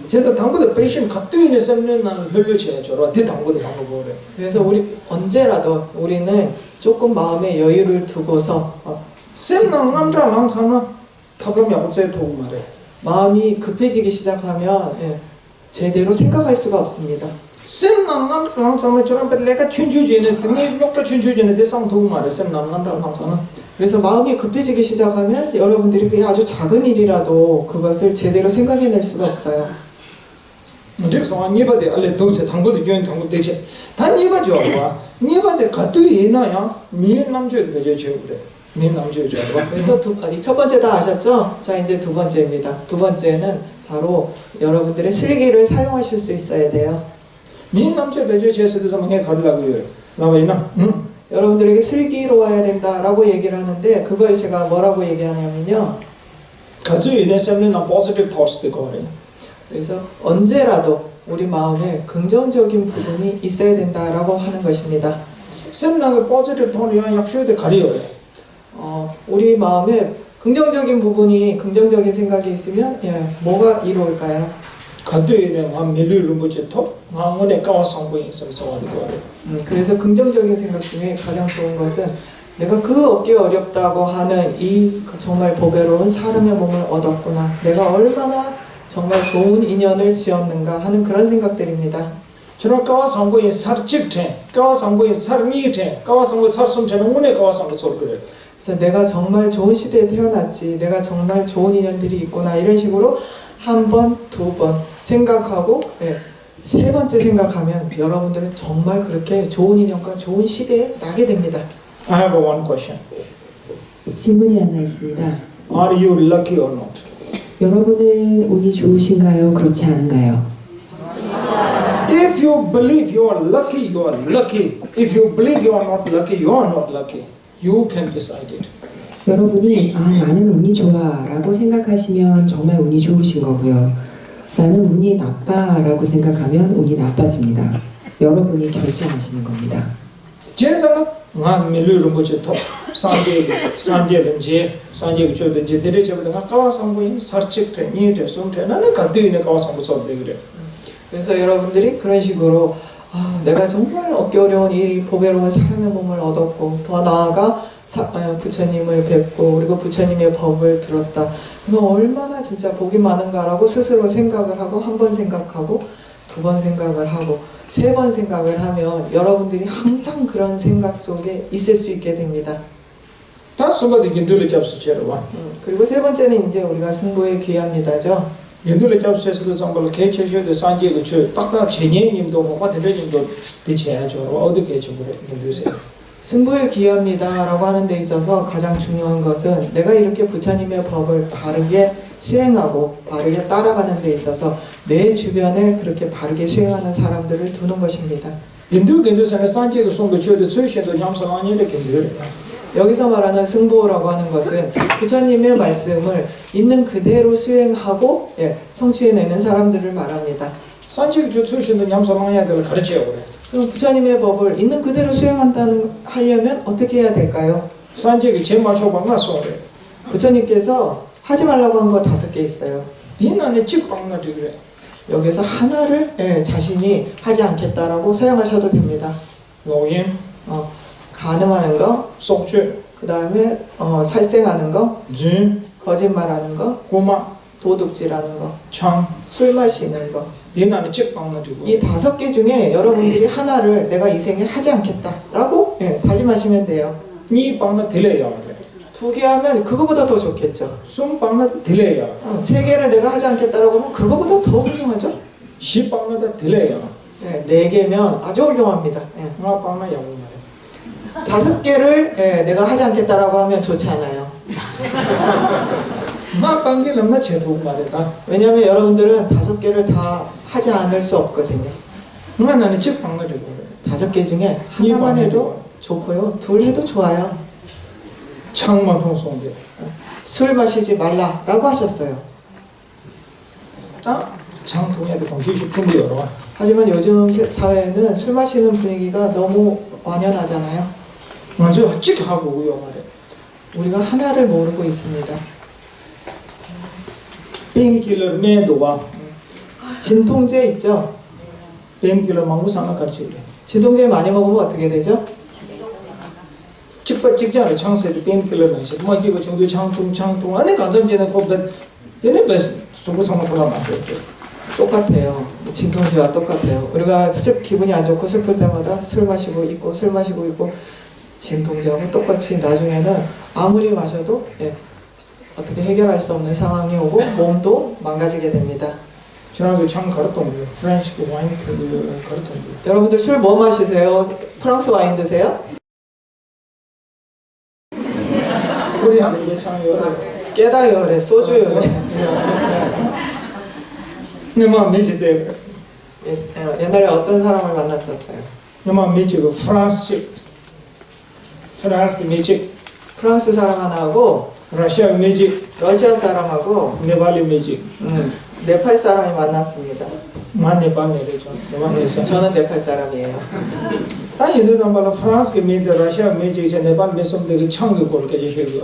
제가 당보다 페이션 갖두이는 쌤은 나는 흘려쳐야 저러. 대 당보다 상관 보래. 그래서 언제라도 우리는 조금 마음의 여유를 두고서 쌤은 남자랑 상관 타블로 야구제 도구 말해. 마음이 급해지기 시작하면 제대로 생각할 수가 없습니다. 쌤 남남랑 상관 저런 배레가 춘추지는 등에 목도 춘추지는 대상 도구 말해. 쌤 남남랑 상관은. 그래서 마음이 급해지기 시작하면 여러분들이 그게 아주 작은 일이라도 그것을 제대로 생각해낼 수가 없어요. 그래서 니바데 알레 동세 당보다 교인 당보 대체 다 니바죠 봐. 니바데 갖두이 이나야 미 남주에도 그제 그래. 미 남주에 줘 봐. 그래서 첫 번째 다 아셨죠? 자, 이제 두 번째입니다. 두 번째는 바로 여러분들의 슬기를 사용하실 수 있어야 돼요. 미 남주에 배제 제세도 상에 가르라고요. 나와 있나? 응. 여러분들에게 슬기로워야 된다라고 얘기를 하는데 그걸 제가 뭐라고 얘기하냐면요. 갖두이 내 쌤은 나 포지티브 토스도 거래. 그래서 언제라도 우리 마음에 긍정적인 부분이 있어야 된다라고 하는 것입니다. 쌤나가 포지티브 토니야 약속에 가리요래. 우리 마음에 긍정적인 긍정적인 생각이 있으면 뭐가 이루어질까요? 갖두이 내가 밀리를 뭐지 토? 나원에 까와 상보인 있어서 저와도 거래. 그래서 긍정적인 생각 중에 가장 좋은 것은 내가 그 얻기 어렵다고 하는 이 정말 보배로운 사람의 몸을 얻었구나. 내가 얼마나 정말 좋은 인연을 지었는가 하는 그런 생각들입니다. 저런 까와 상보인 살직태, 까와 상보인 살미태, 까와 상보 살숨태는 운에 까와 상보 sol 그래. 그래서 내가 정말 좋은 시대에 태어났지, 내가 정말 좋은 인연들이 있구나 이런 식으로 한 번, 두 번 생각하고 세 번째 생각하면 여러분들은 정말 그렇게 좋은 인연과 좋은 시대에 나게 됩니다. I have one question. 질문이 하나 있습니다. Are you lucky or not? 여러분은 운이 좋으신가요? 그렇지 않은가요? If you believe you are lucky, you are lucky. If you believe you are not lucky, you are not lucky. You can decide it. 여러분이 나는 운이 좋아 라고 생각하시면 정말 운이 좋으신 거고요. 나는 운이 나빠 라고 생각하면 운이 나빠집니다. 여러분이 결정하시는 겁니다. 제사가 나 밀루를 뭐지 더 산디든지 산디가 줘든지 데레저보다 가까워 상보인 살직태 니에 숨태 나는 갖두이는 가와 상보 sol데 그래. 그래서 여러분들이 그런 식으로 내가 정말 얻기 어려운 이 보배로운 사람의 몸을 얻었고 더 나아가 부처님을 뵙고 그리고 부처님의 법을 들었다. 그럼 얼마나 진짜 복이 많은가라고 스스로 생각을 하고 한 번 생각하고 두 번 생각을 하고 세 번 생각을 하면 여러분들이 항상 그런 생각 속에 있을 수 있게 됩니다. 다 somebody 긴둘레 잡수체로 와. 그리고 세 번째는 이제 우리가 승부의 귀합니다죠. 긴둘레 잡수체도 정말 개체셔도 산지가 저 딱딱 제니님도 뭐 대표님도 대체야죠. 어디 개체 그래 긴둘세. 승부의 귀합니다 라고 하는 데 있어서 가장 중요한 것은 내가 이렇게 부처님의 법을 바르게 수행하고 바르게 따라가는 데 있어서 내 주변에 그렇게 바르게 수행하는 사람들을 두는 것입니다. 겐두 산에 산지가 송도 쳐도 최신도 냠살아니를 겐두. 여기서 말하는 승보라고 하는 것은 부처님의 말씀을 있는 그대로 수행하고 성취해내는 사람들을 말합니다. 산지가 저 최신도 냠살아니를 가르쳐요 그래. 그럼 부처님의 법을 있는 그대로 하려면 어떻게 해야 될까요? 산지가 제 맞춰방가 소래. 부처님께서 하지 말라고 한 거 5개 있어요. 디나네 직방가 그래. 여기서 하나를 자신이 하지 않겠다라고 사용하셔도 됩니다. 노인, 간음하는 거, 속죄, 그 다음에 살생하는 거, 진, 거짓말하는 거, 고마, 도둑질하는 거, 창, 술 마시는 거. 디나네 직방가 그래. 이 5개 중에 여러분들이 하나를 내가 이 생에 하지 않겠다라고 다짐하시면 돼요. 니 방가 딜레야 그래. 2개 하면 그거보다 더 좋겠죠. 숨 방가 딜레야. 3개를 내가 하지 않겠다라고 하면 그거보다 더 훌륭하죠. 시 방가 딜레야. 4개면 아주 훌륭합니다. 나 방가 야고 말해. 5개를 내가 하지 않겠다라고 하면 좋지 않아요. 나 관계 넘나 제도 말이다. 왜냐하면 여러분들은 5개를 다 하지 않을 수 없거든요. 나는 직방가 되고. 5개 중에 하나만 해도 좋고요. 2 해도 좋아요. 창마통 송게. 술 마시지 말라라고 하셨어요. 장통에도 공시식 충분히 열어. 하지만 요즘 사회에는 술 마시는 분위기가 너무 완연하잖아요. 먼저 찍하고요 말해. 우리가 하나를 모르고 있습니다. 페인킬러 매도와 진통제 있죠? 페인킬러 망고상가 같이. 진통제 많이 먹으면 어떻게 되죠? 직장에 창세도 페인킬러는 시. 뭐 이거 정도 창통 안에 간접제는 거든. 얘네 베스 소고 상마 돌아만 돼. 똑같아요. 진통제와 똑같아요. 우리가 기분이 안 좋고 슬플 때마다 술 마시고 있고 술 마시고 있고 진통제하고 똑같이 나중에는 아무리 마셔도 어떻게 해결할 수 없는 상황이 오고 몸도 망가지게 됩니다. 지난주 참 가르쳤던 거예요. 프렌치 와인 가르쳤던 거예요. 여러분들 술 뭐 마시세요? 프랑스 와인 드세요? 우리 하는 게참 여러. 깨다 요래, 소주 요래. 내가 미치대. 옛날에 어떤 사람을 만났었어요? 내가 미치고 프랑스 미치, 프랑스 사람 하나하고 러시아 미치, 러시아 사람하고 네팔이 미치. 네팔 사람이 만났습니다. 만 네팔이죠. 네팔에서. 저는 네팔 사람이에요. 다 예를 들면 프랑스 그 미치, 러시아 미치 이제 네팔 미성들이 창고 걸게 제시해요.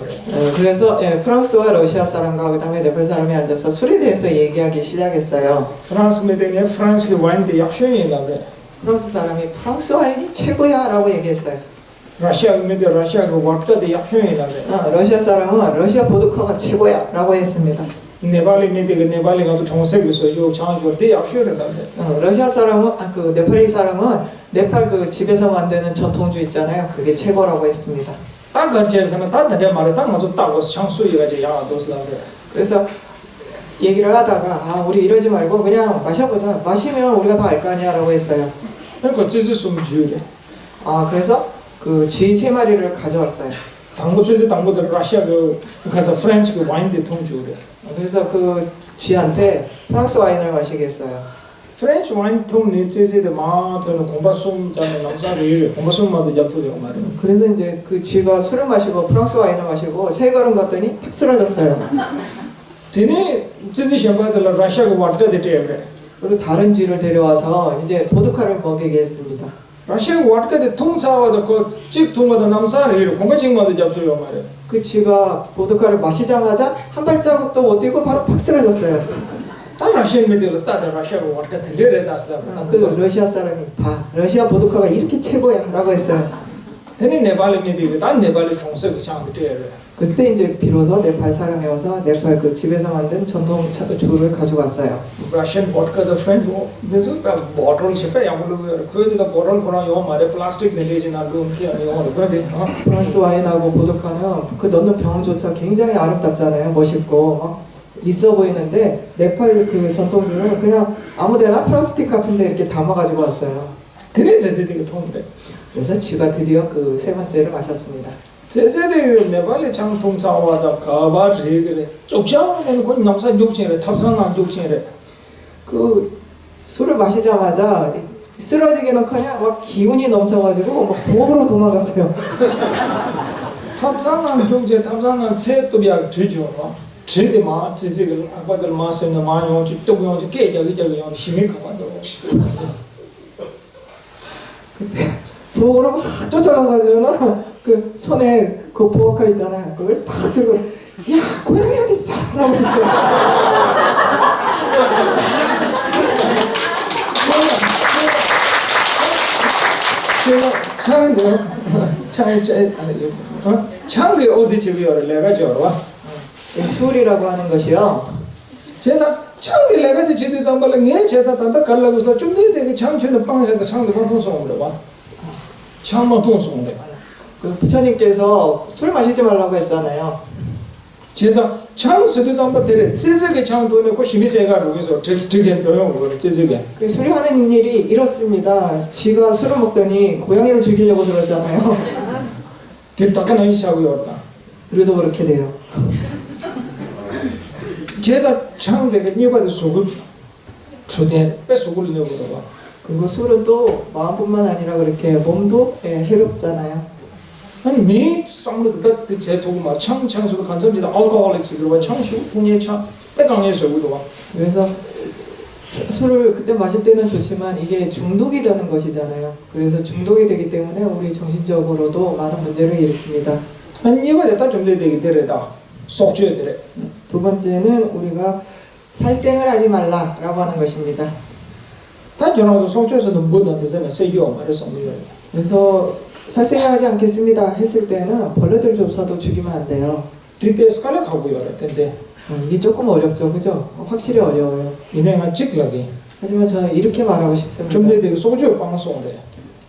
그래서 프랑스와 러시아 사람과 그다음에 네팔 사람이 앉아서 술에 대해서 얘기하기 시작했어요. 프랑스 미팅에 프랑스 그 와인데 약속이 나네. 프랑스 사람이 프랑스 와인이 최고야라고 얘기했어요. 러시아 미팅 러시아 그 와인데 약속이 나네. 러시아 사람은 러시아 보드카가 최고야라고 했습니다. 네팔이 미팅 네팔이 가도 정색에서 요 장소 때 약속을 나네. 러시아 사람은 그 네팔리 사람은 네팔 그 집에서 만드는 전통주 있잖아요. 그게 최고라고 했습니다. 딱 거기에서는 다 내려 말해 딱 맞아 딱 와서 장소이가 이제 양아도스라고. 그래서 얘기를 하다가 우리 이러지 말고 그냥 마셔보자. 마시면 우리가 다 알 거 아니야라고 했어요. 그러니까 찌질숨 주래. 그래서 그 쥐 3마리를 가져왔어요. 당고들 러시아 그래서 프렌치 그 와인데 통주래. 그래서 그 쥐한테 프랑스 와인을 마시게 했어요. 프렌치 와인 통네 찌질데 마트는 공바숨 자는 남사를 공바숨마도 잡도록 말이야. 그래서 이제 그 쥐가 술을 마시고 프랑스 와인을 마시고 3걸음 갔더니 탁 쓰러졌어요. 지네 찌질 샴바들 러시아 그 와인데 되래. 그리고 다른 쥐를 데려와서 이제 보드카를 먹이게 했습니다. 러시아 그 와인데 통사와도 그 찍통마다 남사를 공바징마도 잡도록 말이야. 그 쥐가 보드카를 마시자마자 한 발자국도 못 뛰고 바로 팍 쓰러졌어요. 다 러시아 미들 다 러시아 그 와인데 되래다스다. 그 러시아 사람이 봐, 러시아 보드카가 이렇게 최고야라고 했어요. 되네 네팔 미들 다 네팔의 정색 장도 되래. 그때 이제 비로소 네팔 사람이 와서 네팔 그 집에서 만든 전통 주를 가져갔어요. Russian vodka the French this bottle shipe yamulu the bottle kona yo mare plastic 내리지 나도 키 아니요 그런데 프랑스 와인하고 보드카는 그 넣는 병조차 굉장히 아름답잖아요. 멋있고 막 있어 보이는데 네팔 그 전통주는 그냥 아무데나 플라스틱 같은데 이렇게 담아가지고 왔어요. 드레스지 되게 통데 그래서 쥐가 드디어 그 3번째를 마셨습니다. 제제대 네발의 장통사와다 가바지 그래 쪽장은 그 남사 욕쟁이래 탑산한 욕쟁이래 그 술을 마시자마자 쓰러지기는커녕 막 기운이 넘쳐가지고 막 부엌으로 도망갔어요. 탑상한 종제 탑상한 세또비야 되죠. 제대마 지지를 아빠들 마시는 많이 오지 또 오지 깨자기 힘이 강하다고. 그때 부엌으로 막 쫓아가가지고는 그 손에 그 부엌칼 있잖아요. 그걸 탁 들고 야 고양이한테 쏴라고 했어요. 창인데요. 창이 어디 집이요? 내가 저러와. 이 술이라고 하는 것이요. 제가 창이 내가 지도 잠발에 내 제가 단다 갈라고서 좀 되게 창춘의 방에서 창도 통송을 봐. 창만 통송을. 그 부처님께서 술 마시지 말라고 했잖아요. 제가 창 쓰도 잠발 때에 찌질게 창도 내고 힘이 세가지고 그래서 저게 도용 그거 찌질게. 그 술이 하는 일이 이렇습니다. 지가 술을 먹더니 고양이를 죽이려고 들었잖아요. 뒷다가는 이샤고요. 그래도 그렇게 돼요. 제가 창되게 니바의 속을 초대 뺏속을 내고 봐. 그리고 술은 또 마음뿐만 아니라 그렇게 몸도 해롭잖아요. 아니 매 쌍도 그제 도구마 창소로 간섭지다 알코올릭스 그러고 창수 분해 창 빼강해서 우도 봐. 그래서 술을 그때 마실 때는 좋지만 이게 중독이 되는 것이잖아요. 그래서 중독이 되기 때문에 우리 정신적으로도 많은 문제를 일으킵니다. 아니 니바에 따좀 되게 되래다. 속죄 되래. 두 번째는 우리가 살생을 하지 말라라고 하는 것입니다. 다 전화도 속죄에서도 뭐는 되잖아. 세요 말해서 뭐요. 그래서 살생을 하지 않겠습니다 했을 때는 벌레들조차도 죽이면 안 돼요. 뒤에 스칼렛 하고요. 근데 이게 조금 어렵죠, 그죠? 확실히 어려워요. 이내가 직락이 하지만 저는 이렇게 말하고 싶습니다. 좀 되게 속죄 방송을 해.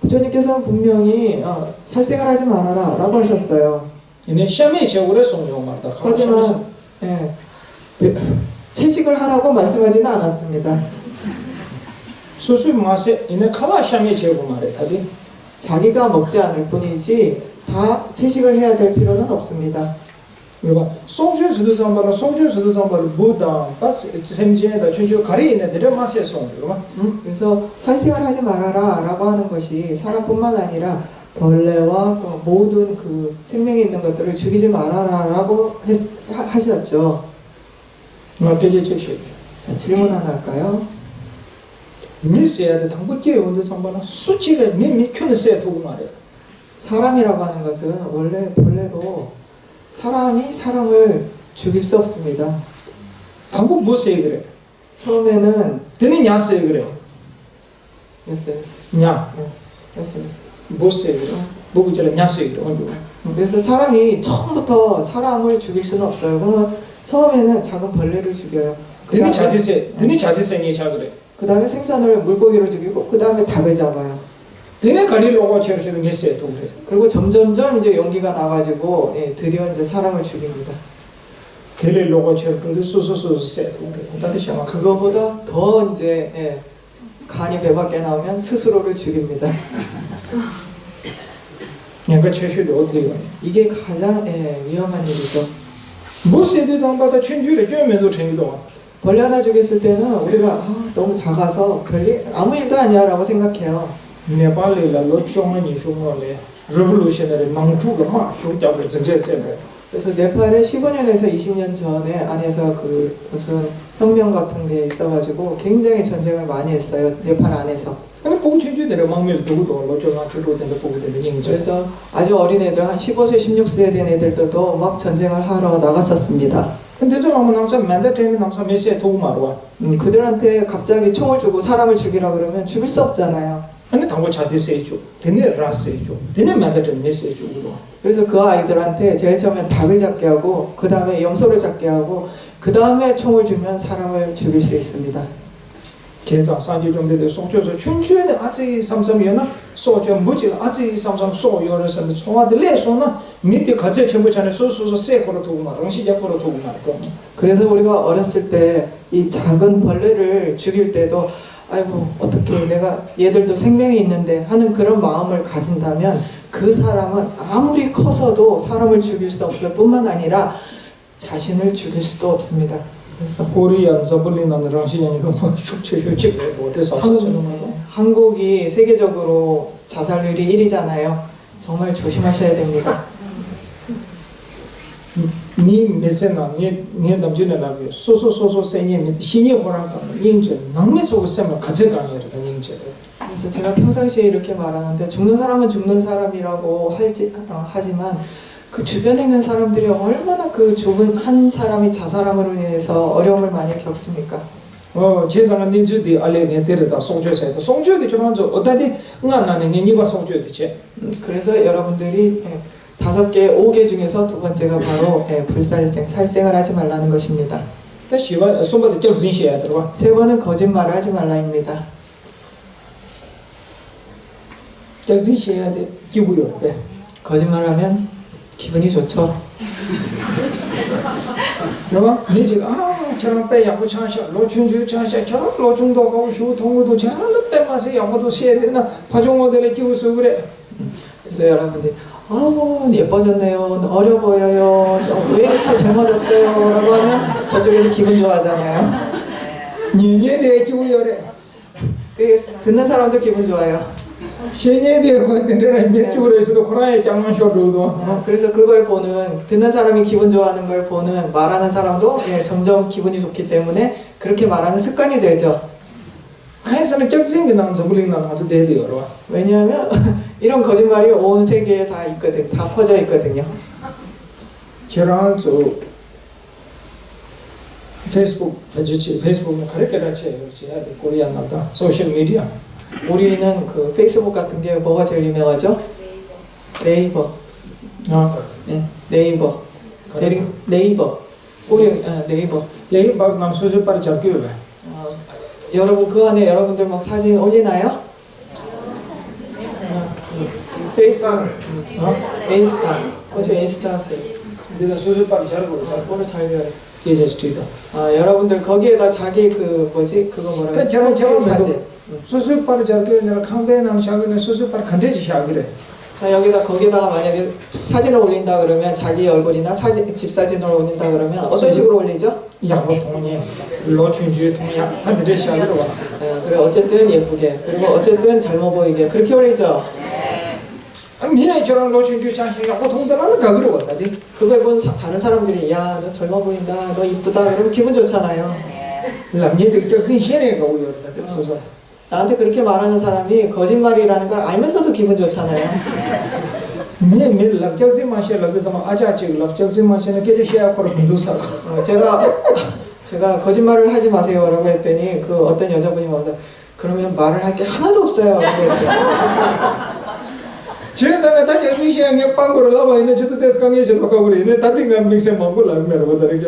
부처님께서는 분명히 살생을 하지 말아라 라고 하셨어요. 이내 샤미 제오래 송요 말다. 하지만 채식을 하라고 말씀하지는 않았습니다. 수수 마세 이내 칼라 샤미 제고 말해. 다들 자기가 먹지 않을 뿐이지 다 채식을 해야 될 필요는 없습니다. 그러니까 송주 수도 잠바라 송주 수도 잠바를 뭐다 빠스 샘제다 춘주 가리네 데려 마세 송 그러면 그래서 살생을 하지 말아라 라고 하는 것이 사람뿐만 아니라 벌레와 그 모든 그 생명이 있는 것들을 죽이지 말아라 라고 하셨죠. 맞게 제시 자, 질문 하나 할까요? 미세야데 당부께 온데 잠바나 수치를 미미큐는 세 도구 말해. 사람이라고 하는 것은 원래 본래로 사람이 사람을 죽일 수 없습니다. 당부 뭐세 그래? 처음에는 드니 냐세 그래. 됐어요. 냐 됐어요. 뭐세 그래? 뭐고 저래 냐세 그래. 그래서 사람이 처음부터 사람을 죽일 수는 없어요. 그러면 처음에는 작은 벌레를 죽여요. 드니 자디세니 자 그래. 그 다음에 생선을 물고기를 죽이고 그 다음에 닭을 잡아요. 드니 가리로가 제르시는 미세 도구. 그리고 점점점 이제 용기가 나가지고 드디어 이제 사람을 죽입니다. 데릴로가 제르도 수수수 세 도구. 다들 샤마. 그거보다 더 이제 간이 배밖에 나오면 스스로를 죽입니다. 그러니까 최초도 어떻게 해? 이게 가장 위험한 일이죠. 뭐세도 잠바다 춘주를 꿰면도 생기도. 벌레 하나 죽였을 때는 우리가 너무 작아서 별일 아무 일도 아니야 라고 생각해요. 네팔에 로총이 쇼모레 레볼루셔너리 망투가 막 쇼잡을 전제했어요. 그래서 네팔에 15년에서 20년 전에 안에서 그 무슨 혁명 같은 게 있어가지고 굉장히 전쟁을 많이 했어요. 네팔 안에서. 근데 보고 춘주들의 망밀 누구도 로총아 주로된데 보고 되는 인정. 그래서 아주 어린 애들 한 15세, 16세 된 애들도 막 전쟁을 하러 나갔었습니다. 근데 저 아무 남자 맨데트는 남자 메시에 도구 말와. 그들한테 갑자기 총을 주고 사람을 죽이라 그러면 죽일 수 없잖아요. 근데 당고 자디세 줘. 되네 라세 줘. 되네 맨데트 메시에 주고. 그래서 그 아이들한테 제일 처음엔 닭을 잡게 하고 그 다음에 염소를 잡게 하고 그 다음에 총을 주면 사람을 죽일 수 있습니다. 제자 산지 좀 되게 속줘서 춘추에 아직 삼삼이었나? 소저 무지 아직 삼삼 소요를 총아들 내서나 밑에 같이 전부 전에 소소소 세코로 두고 말 응시작코로 두고 말고. 그래서 우리가 어렸을 때 이 작은 벌레를 죽일 때도 아이고 어떻게 내가 얘들도 생명이 있는데 하는 그런 마음을 가진다면 그 사람은 아무리 커서도 사람을 죽일 수 없을 뿐만 아니라 자신을 죽일 수도 없습니다. 그래서 코리안 저블리는 랑시년이 뭐 숙취 어때서 한국이 세계적으로 자살률이 1위잖아요. 정말 조심하셔야 됩니다. 니 메세나 니 남주네 나비 소소소소 세니 신이 호랑가 인제 남미 속에 세면 가져가야다 인제도. 그래서 제가 평상시에 이렇게 말하는데 죽는 사람은 죽는 사람이라고 하지만 그 주변에 있는 사람들이 얼마나 그 죽은 한 사람이 자살함으로 인해서 어려움을 많이 겪습니까? 제상은 ninju디 알레네 데르다 송주에서 송주디 저런 저 어디디 응안나는 니가 송주디지. 그래서 여러분들이 5개, 5개 중에서 두 번째가 바로 불살생, 살생을 하지 말라는 것입니다. 다시와 손바닥 쩔진시야 들어와. 세 번은 거짓말을 하지 말라입니다. 쩔진시야 돼 기부요. 네. 거짓말을 하면 기분이 좋죠. 그러면 니 지금 저런 빼 양보 차셔 로춘주 차셔 저런 로중도 가고 쉬고 동구도 저런 빼 마세 양보도 세야 되나 파종 모델에 끼고서 그래. 그래서 여러분들이 예뻐졌네요, 어려 보여요, 왜 이렇게 젊어졌어요? 라고 하면 저쪽에서 기분 좋아하잖아요. 니에 대해 기부요래. 듣는 사람도 기분 좋아요. 신에 대해 거든요. 몇 주로 해서도 코로나에 장난 쇼로도. 그래서 그걸 보는, 듣는 사람이 기분 좋아하는 걸 보는 말하는 사람도 점점 기분이 좋기 때문에 그렇게 말하는 습관이 들죠. 가해서는 쩍진 게 나면 전부링 나면 아주 대대요. 왜냐하면 이런 거짓말이 온 세계에 다 있거든, 다 퍼져 있거든요. 저랑 저 페이스북 페이스북은 가르쳐 놨지. 코리안 나다 소셜 미디어. 우리는 그 페이스북 같은 게 뭐가 제일 유명하죠? 네이버. 네, 네이버. 네이버. 우리 네이버. 여기 막남 수술 빨리 잡기 왜? 여러분 그 안에 여러분들 막 사진 올리나요? 페이스북, 인스타, 먼저 인스타 하세요. 내가 수술 빨리 잡고 오늘 잘 배워요. 계좌지다. 여러분들 거기에다 자기 그 뭐지 그거 뭐라 그 그래? 프로필 사진. 수술 빨리 잡기 내가 강배는 샤그는 수술 빨리 간대지 샤그래. 자 거기다가 만약에 사진을 올린다 그러면 자기 얼굴이나 집 사진을 올린다 그러면 어떤 식으로 올리죠? 양보 통이 로춘주의 통이야. 다 내려 샤그로 와. 그래 어쨌든 예쁘게 그리고 어쨌든 젊어 보이게 그렇게 올리죠. 미에 저런 로춘주 장식 양보 통들하는 가그로 왔다디. 그걸 본 다른 사람들이 야 너 젊어 보인다, 너 이쁘다 그러면 기분 좋잖아요. 남녀들 쩍진 시내가 오였다디 없어서. 나한테 그렇게 말하는 사람이 거짓말이라는 걸 알면서도 기분 좋잖아요. 네 랍적진 마시아 랍적진 아자지 랍적진 마시는 계좌 시야코로 분두사고. 제가 거짓말을 하지 마세요라고 했더니 그 어떤 여자분이 와서 그러면 말을 할 게 하나도 없어요 라고 했어요. 제가 다 쩍진 시야에 빵고를 나와 있는 저도 대스강에 저도 가고 있는 다든가 믹세 먹고 라면 먹다는 게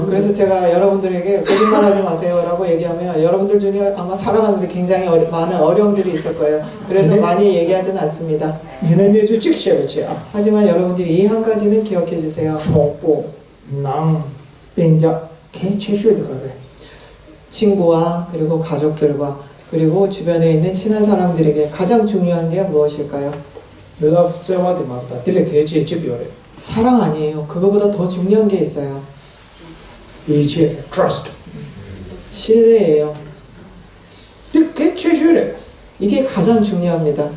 그래서 제가 여러분들에게 거짓말하지 마세요라고 얘기하면 여러분들 중에 아마 살아가는데 굉장히 많은 어려움들이 있을 거예요. 그래서 많이 얘기하지는 않습니다. 얘네 주 직시하지. 하지만 여러분들이 이 한 가지는 기억해 주세요. 초보 낭 벤자 개체슈에도 가래. 친구와 그리고 가족들과 그리고 주변에 있는 친한 사람들에게 가장 중요한 게 무엇일까요? love 제와디 말다. 딜레 개체 집요래. 사랑 아니에요. 그거보다 더 중요한 게 있어요. 이제 trust. 신뢰예요. 딜 개체슈래. 이게 가장 중요합니다.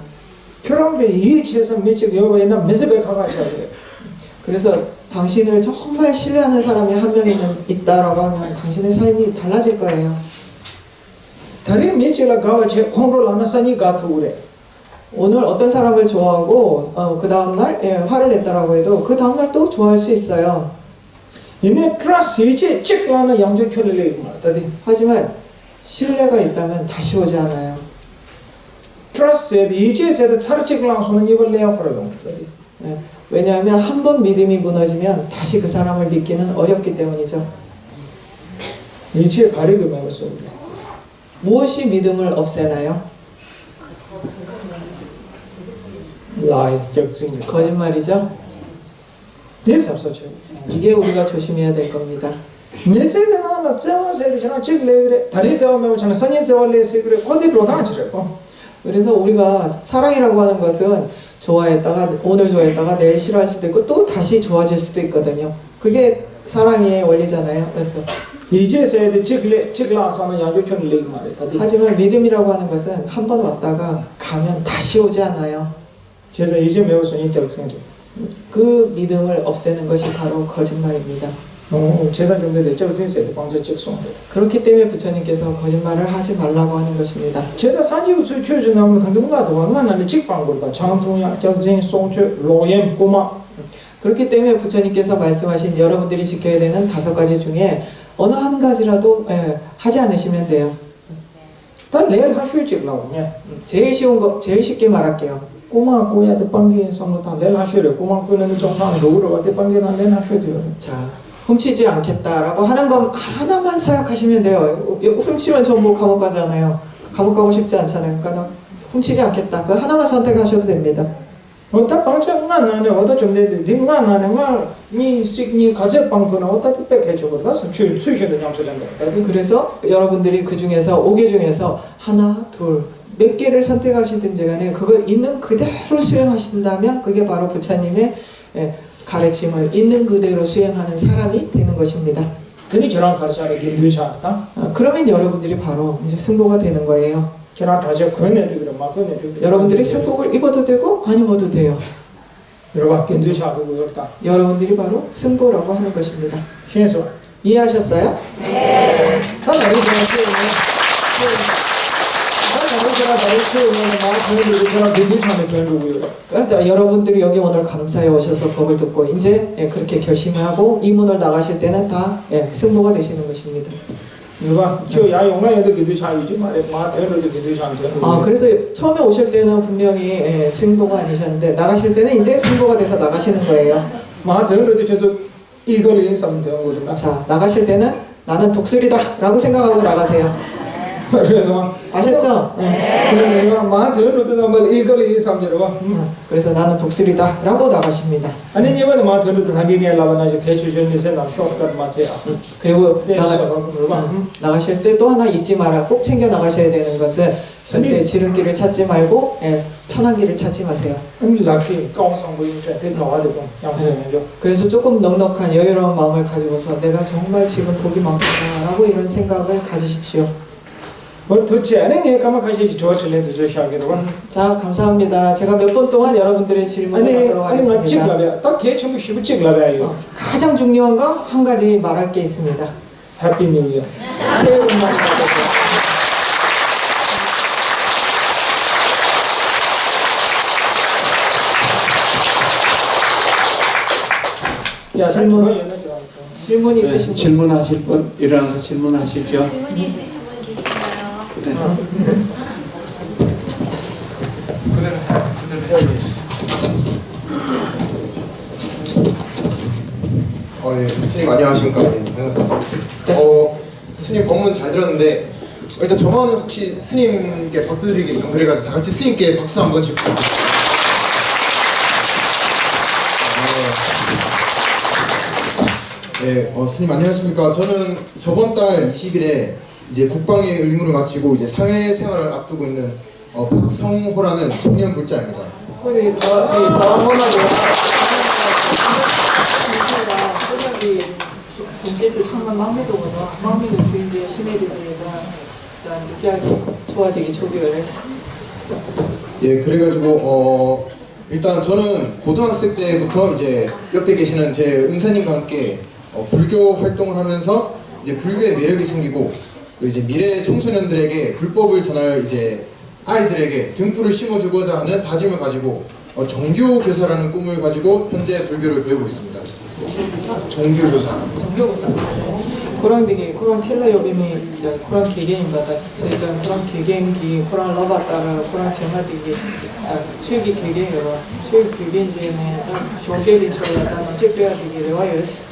그런데 이 체에서 미치게 여봐이나 메세베 가가지고 그래. 그래서 당신을 정말 신뢰하는 사람이 한 명 있다라고 하면 당신의 삶이 달라질 거예요. 다리 미치라 가와체 콩롤 하나 사니 가토 그래. 오늘 어떤 사람을 좋아하고 그 다음날 화를 냈다라고 해도 그 다음날 또 좋아할 수 있어요. 얘네 트러스 이제 찍라는 양조 켜릴래 말다디. 하지만 신뢰가 있다면 다시 오지 않아요. 트러스에 이제서도 차를 찍으려고 손은 입을 내야 그래요. 왜냐하면 한 번 믿음이 무너지면 다시 그 사람을 믿기는 어렵기 때문이죠. 이제 가리고 말았어. 무엇이 믿음을 없애나요? lie, 적증. 거짓말이죠. 대사서죠. 이게 우리가 조심해야 될 겁니다. 메시지나 나 제와서도 저나 찍래 그래. 다리 제와면 저나 선이 제와래서 그래. 거기 로다지래. 그래서 우리가 사랑이라고 하는 것은 좋아했다가 오늘 좋아했다가 내일 싫어할 수도 있고 또 다시 좋아질 수도 있거든요. 그게 사랑의 원리잖아요. 그래서 이제 세대 찍라 하잖아 양조촌 레기 말해 다들 하지만 믿음이라고 하는 것은 한 번 왔다가 가면 다시 오지 않아요. 제가 이제 매워서 인터뷰 그 믿음을 없애는 것이 바로 거짓말입니다. 제사 정도에 저거 세대 방제 찍송데 그렇기 때문에 부처님께서 거짓말을 하지 말라고 하는 것입니다. 제가 산지고 추추 나오는 강경가도 완만한 직방거다 장통야 격진 송추 로엠 고마 그렇기 때문에 부처님께서 말씀하신 여러분들이 지켜야 되는 5가지 중에 어느 한 가지라도 하지 않으시면 돼요. 다 내일 하슈 찍라고 예 제일 쉬운 거, 제일 쉽게 말할게요. 고마 고야데 빵기 상로다 내일 하슈래 고마 고는 정상 로우로 와데 빵기나 내일 하슈 돼요 자, 훔치지 않겠다라고 하는 것 하나만 생각하시면 돼요. 훔치면 전부 감옥 가잖아요. 감옥 가고 싶지 않잖아요. 그러니까 훔치지 않겠다. 그 하나만 선택하셔도 됩니다. 어다 방차 나네 어다 좀데 딩가 나네 니 식니 가제 방도나 어다 뺏게 줘버다 수수도 냠설한다 그래서 여러분들이 그 중에서 5개 중에서 하나, 둘, 몇 개를 선택하시든지 간에 그걸 있는 그대로 수행하신다면 그게 바로 부처님의 가르침을 있는 그대로 수행하는 사람이 되는 것입니다. 근데 저랑 가르쳐야 긴두차다 그러면 여러분들이 바로 이제 승보가 되는 거예요. 저랑 다저 그네를 그래 막 그네를 여러분들이 승복을 입어도 되고 안 입어도 돼요. 여러분 긴두차고 여기다 여러분들이 바로 승보라고 하는 것입니다. 신에서 이해하셨어요? 다 나를 좋아하시네 그러니까 여러분들이 여기 오늘 감사에 오셔서 법을 듣고 이제 그렇게 결심하고 이 문을 나가실 때는 다 승보가 되시는 것입니다. 누가 저 야용가에도 기도차이지 말해 마태로도 기도차이지 그래서 처음에 오실 때는 분명히 승보가 아니셨는데 나가실 때는 이제 승보가 돼서 나가시는 거예요. 마태로도 저도 이걸 인상 되는 거구나 자, 나가실 때는 나는 독수리다 라고 생각하고 나가세요. 그래서 아셨죠? 그래 내가 마태로도 정말 이걸 인상 되고 그래서 나는 독수리다 라고 나가십니다. 아니 이번에 마태로도 하기게 라바나죠 개추전에서 나 쇼트컷 맞아요 그리고 네, 나가실 때 또 하나 잊지 마라. 꼭 챙겨 나가셔야 되는 것은 절대 지름길을 찾지 말고 편한 길을 찾지 마세요. 락키高성부인자 대가와도 좀 양보해줘 그래서 조금 넉넉한 여유로운 마음을 가지고서 내가 정말 지금 복이 많구나라고 이런 생각을 가지십시오. 뭐 도대체 아니 내가 까마카시 좋아질래도 저시하기로 자, 감사합니다. 제가 몇 분 동안 여러분들의 질문을 하도록 아니 나 하겠습니다. 찍라베 딱 개춤 쉬고 찍라베요 가장 중요한 거 한 가지 말할 게 있습니다. 해피 뉴 이어 새해 복 많이 받으세요. 야 질문이 네, 있으신 분? 질문하실 분 일어나서 질문하시죠. 질문이 있으신 분 계신가요? 예, 스님 안녕하십니까? 예, 반갑습니다. 스님 법문 잘 들었는데 일단 저만 혹시 스님께 박수 드리기 좀 그래가지고 다 같이 스님께 박수 한 번씩 부탁드립니다. 스님 안녕하십니까? 저는 저번 달 20일에 이제 국방의 의무를 마치고 이제 사회생활을 앞두고 있는 박성호라는 청년 불자입니다. 우리 다원하게 존재지 정말 마음에도 굉장히 신혜들이가 느끼하게 좋아되기 조교를 했어. 예, 그래가지고 일단 저는 고등학생 때부터 이제 옆에 계시는 제 은사님과 함께 불교 활동을 하면서 이제 불교의 매력이 생기고 또 이제 미래 청소년들에게 불법을 전할 이제 아이들에게 등불을 심어주고자 하는 다짐을 가지고 정교교사라는 꿈을 가지고 현재 불교를 배우고 있습니다. 정교교사. 정교고사. Kurang tilla yobimi kurang kegen bata 제자 kurang kegen ki kurang lobatara kurang 제마디기 최기 kegen 여봐 최기 kegen 제네 다 쇼게디 쳐라다 어째빼야 되기 레와이스.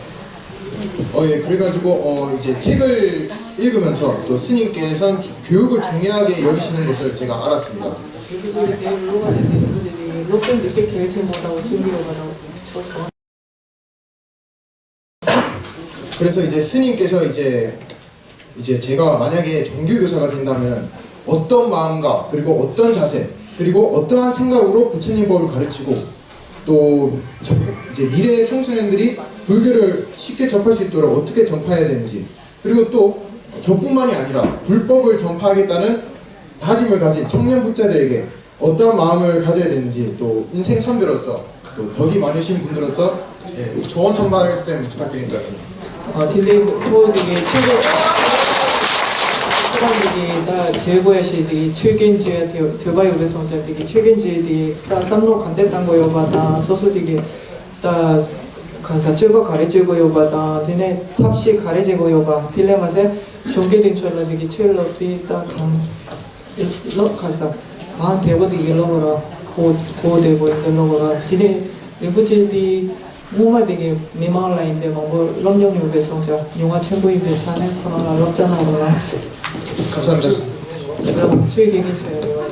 예, 그래가지고 이제 책을 읽으면서 또 스님께서는 교육을 중요하게 여기시는 것을 제가 알았습니다. 여기저기 대로가 되는 거지. 높은 늦게 계획을 못하고 숨기려고 그래서 이제 스님께서 이제 제가 만약에 정규교사가 된다면 어떤 마음과 그리고 어떤 자세 그리고 어떠한 생각으로 부처님 법을 가르치고 또 이제 미래의 청소년들이 불교를 쉽게 접할 수 있도록 어떻게 전파해야 되는지 그리고 또 저뿐만이 아니라 불법을 전파하겠다는 다짐을 가진 청년 부자들에게 어떠한 마음을 가져야 되는지 또 인생 선배로서 또 덕이 많으신 분들로서 예, 조언 한 말씀 부탁드립니다. 딜레이 토익이 최근 사람들이 다 제고야시들이 최근주에 대바이브에 송자들이 최근주에 다 삼로 간댔단 거요바다 소소들이 다 간사 최고 가르치고요바다 되네 탑시 가르치고요바 딜레마세 종계된 철라들이 최로디 다간 일로 가서 간 대보디 일로거라 고 대보 일로거라 디네 일부질디 뭐가 되게 미망라인데 뭐 럼령육의 성사 영화 최고의 배산에 코로나 럽잖아로 나왔어. 감사합니다. 그럼 수익이 괜찮아요.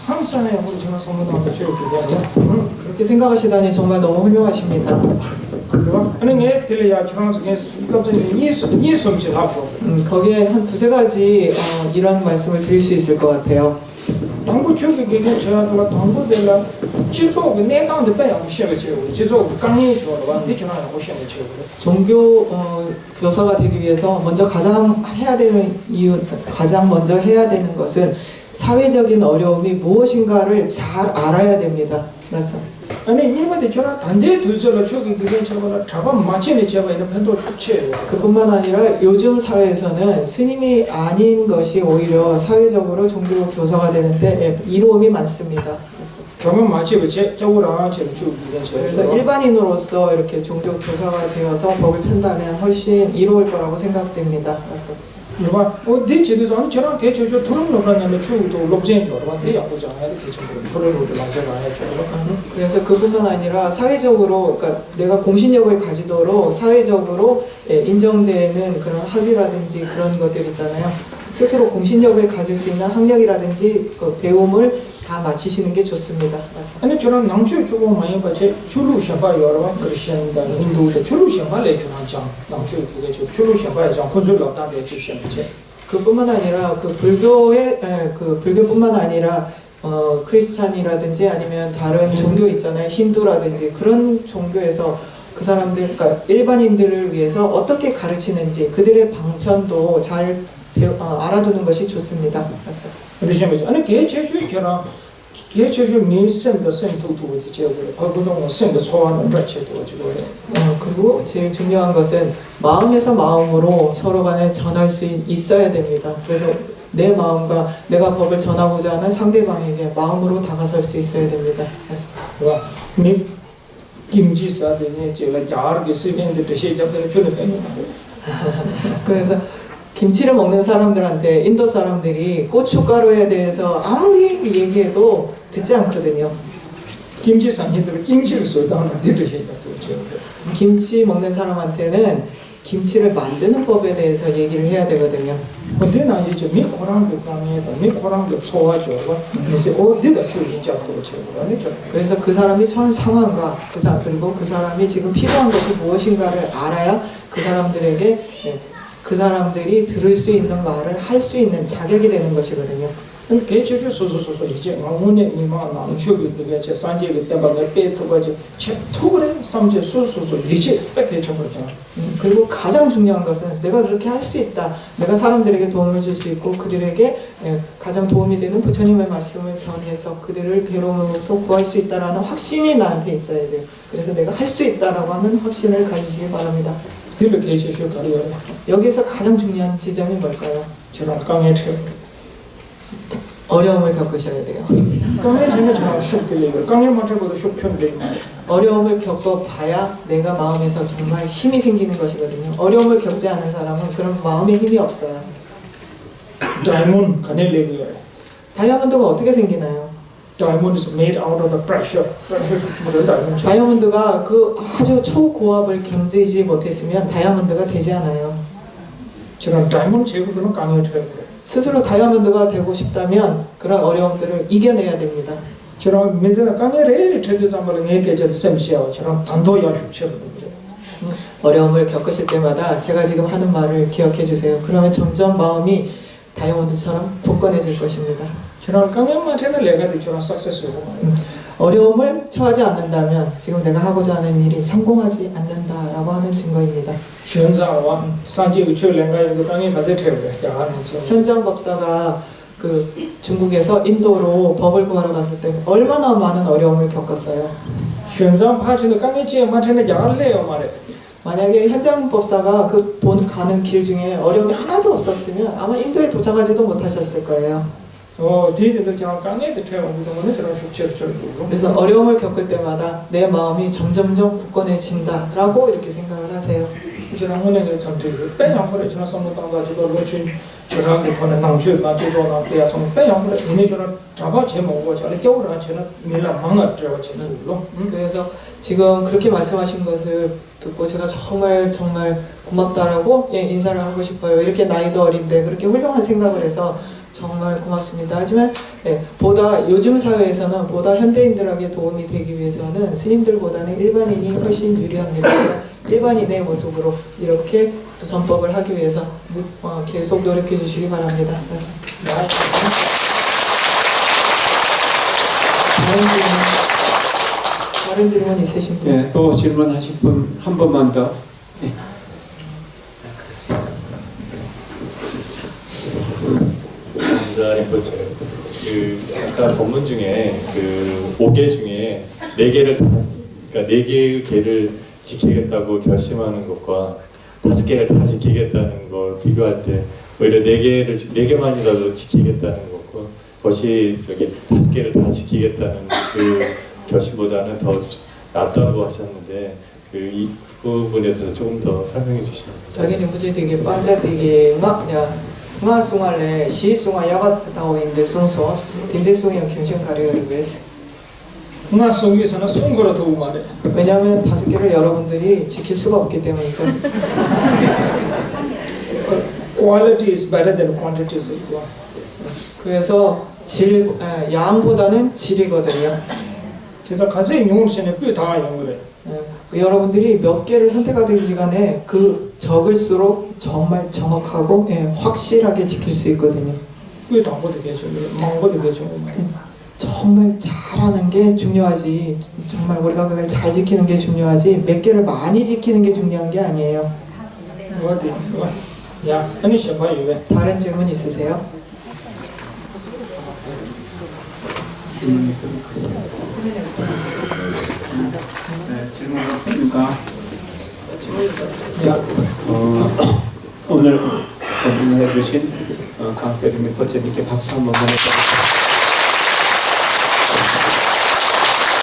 항상에 우리 전화 선물도 최고 기대하죠. 그렇게 생각하시다니 정말 너무 훌륭하십니다. 그리고 아니 내 필요야 그런 중에 갑자기 니 섬질 하고 거기에 한 두세 가지 이런 말씀을 드릴 수 있을 것 같아요. 당부 주기게 저야도 당부들라 지속 내강의 배양 시험을 치고 지속 강의 주어로 디키나 시험을 치고 종교 교사가 되기 위해서 먼저 가장 먼저 해야 되는 것은 사회적인 어려움이 무엇인가를 잘 알아야 됩니다. 그래서 아니 이번에 저랑 단대 두절로 주기 그게 저거는 잡아 맞히는 제가 이런 편도 좋지. 그뿐만 아니라 요즘 사회에서는 스님이 아닌 것이 오히려 사회적으로 종교 교사가 되는데 이로움이 많습니다. 그래서 저만 맞히고 저거랑 지금 주기 그래서 일반인으로서 이렇게 종교 교사가 되어서 법을 편다면 훨씬 이로울 거라고 생각됩니다. 그래서 누가 네 지도자는 저랑 대체적으로 토론 논란을 주도 롭젠 줘봐. 네 야구잖아요. 대체적으로 토론을 만져봐야 줘. 그래서 그뿐만 아니라 사회적으로 그러니까 내가 공신력을 가지도록 사회적으로 인정되는 그런 학위라든지 그런 것들 있잖아요. 스스로 공신력을 가질 수 있는 학력이라든지 그 배움을 다 마치시는 게 좋습니다. 아니 저랑 낭주 주고 많이 받지 주로 샤바 여러 크리스천과 힌두도 주로 샤바 레크한 장 낭주 그게 주로 샤바에 장 건설로 단대 주시는지 그뿐만 아니라 그 불교의 그 불교뿐만 아니라 크리스찬이라든지 아니면 다른 종교 있잖아요. 힌두라든지 그런 종교에서 그 사람들 그러니까 일반인들을 위해서 어떻게 가르치는지 그들의 방편도 잘 알아두는 것이 좋습니다. 그래서 그래서 아니 개체주의 결혼 개체주의 민생의 생도도 이제 그거는 생도 초하는 자체도 지고 그리고 제일 중요한 것은 마음에서 마음으로 서로 간에 전할 수 있어야 됩니다. 그래서 내 마음과 내가 법을 전하고자 하는 상대방에게 마음으로 다가설 수 있어야 됩니다. 그래서 미 김지사들이 제가 야르게 쓰는데 대신 잡는 표를 빼는 그래서 김치를 먹는 사람들한테 인도 사람들이 고춧가루에 대해서 아무리 얘기해도 듣지 않거든요. 김지사님들 김치를 쏟아는 들으시니까 또 김치 먹는 사람한테는 김치를 만드는 법에 대해서 얘기를 해야 되거든요. 근데 이제 미코랑도 강해다 미코랑도 소화죠. 그래서 어디가 주인 잡도 제거라니까. 그래서 그 사람이 처한 상황과 그리고 그 사람이 지금 필요한 것이 무엇인가를 알아야 그 사람들에게 그 사람들이 들을 수 있는 말을 할 수 있는 자격이 되는 것이거든요. 개체주 소소소소 이제 아무네 이만 남추기 그게 제 산지기 때문에 빼토가지 토그래 삼제 소소소 이제 뺏게 쳐버렸잖아. 그리고 가장 중요한 것은 내가 그렇게 할 수 있다. 내가 사람들에게 도움을 줄 수 있고 그들에게 가장 도움이 되는 부처님의 말씀을 전해서 그들을 괴로움으로부터 구할 수 있다라는 확신이 나한테 있어야 돼요. 그래서 내가 할 수 있다라고 하는 확신을 가지시기 바랍니다. 딜러 개체주 가려요. 여기서 가장 중요한 지점이 뭘까요? 저랑 강해 채. 어려움을 겪으셔야 돼요. 강해 채면 저랑 슉 들리고 강해 못해보다 슉 편들. 어려움을 겪어봐야 내가 마음에서 정말 힘이 생기는 것이거든요. 어려움을 겪지 않은 사람은 그런 마음에 힘이 없어요. 다이몬드 가넬레고요. 다이아몬드가 어떻게 생기나요? Diamond is made out of the pressure. 다이아몬드가 그 아주 초고압을 견디지 못했으면 다이아몬드가 되지 않아요. 저런 다이몬드 제국들은 강해 채. 스스로 다이아몬드가 되고 싶다면 그런 어려움들을 이겨내야 됩니다. 저런 민주가 강해를 제대로 내게 저 셈시하고 저런 단도야 슉처럼. 어려움을 겪으실 때마다 제가 지금 하는 말을 기억해 주세요. 그러면 점점 마음이 다이아몬드처럼 굳건해질 것입니다. 저런 강해만 해도 내가 저런 सक्세스고. 어려움을 처하지 않는다면 지금 내가 하고자 하는 일이 성공하지 않는다라고 하는 증거입니다. 选择哇，上届去两个人都刚刚开始跳的，呀，你说。 현장 법사가 그 중국에서 인도로 법을 구하러 갔을 때 얼마나 많은 어려움을 겪었어요. 选择爬去的刚刚见马天的呀累哦嘛的， 만약에 현장 법사가 그 돈 가는 길 중에 어려움이 하나도 없었으면 아마 인도에 도착하지도 못하셨을 거예요. 哦，第一个讲刚刚的跳，我们那这种是切切路。 그래서 어려움을 겪을 때마다 내 마음이 점점점 굳건해진다라고 이렇게 생각을 하세요. 就让我那个成绩，本样过来，就让什么当到这个罗群，就让给他们能去嘛，就说那对呀，什么本样过来，人家就让哪怕钱么我叫你叫人去了，没了忙啊，这个钱的路。 그래서 지금 그렇게 말씀하신 것을 듣고 제가 정말 고맙다라고 인사를 하고 싶어요. 이렇게 나이도 어린데 그렇게 훌륭한 생각을 해서 정말 고맙습니다. 하지만 보다 요즘 사회에서는 보다 현대인들에게 도움이 되기 위해서는 스님들보다는 일반인이 훨씬 유리합니다. 일반인의 모습으로 이렇게 또 전법을 하기 위해서 계속 노력해 주시기 바랍니다. 그래서 다른 질문 있으신 분? 예, 또 질문하실 분 한 번만 더. 예. 림포체 그 아까 본문 중에 그 5개 중에 4개를 그러니까 4개의 개를 지키겠다고 결심하는 것과 5개를 다 지키겠다는 걸 비교할 때 오히려 4개만이라도 지키겠다는 것과 그것이 저기 5개를 다 지키겠다는 그 결심보다는 더 낫다고 하셨는데 이 부분에 대해서 조금 더 설명해 주시면 자기 림부지 되게 빵자 되게 nga sungale si sunga yagat tao inde sungso 딘데 숭이랑 경쟁 가려를 위해서 나 속에서는 송거로 더 말해. 왜냐하면 5개를 여러분들이 지킬 수가 없기 때문이죠. Quality is better than quantity. 그래서 양보다는 질이거든요. 그래서 가장 용신의 뼈다 용거래. 여러분들이 몇 개를 선택하든지 간에 그 적을수록 정말 정확하고 확실하게 지킬 수 있거든요. 뼈다 어떻게 줘? 망고도 줘. 정말 잘하는 게 중요하지. 정말 우리가 그걸 잘 지키는 게 중요하지. 몇 개를 많이 지키는 게 중요한 게 아니에요. 어디? 야, 아니 셔봐요 왜? 다른 질문 있으세요? 네, 질문 없습니까? 야, 오늘 건의해 주신 강세림 리포체님께 박수 한번 보내드립니다.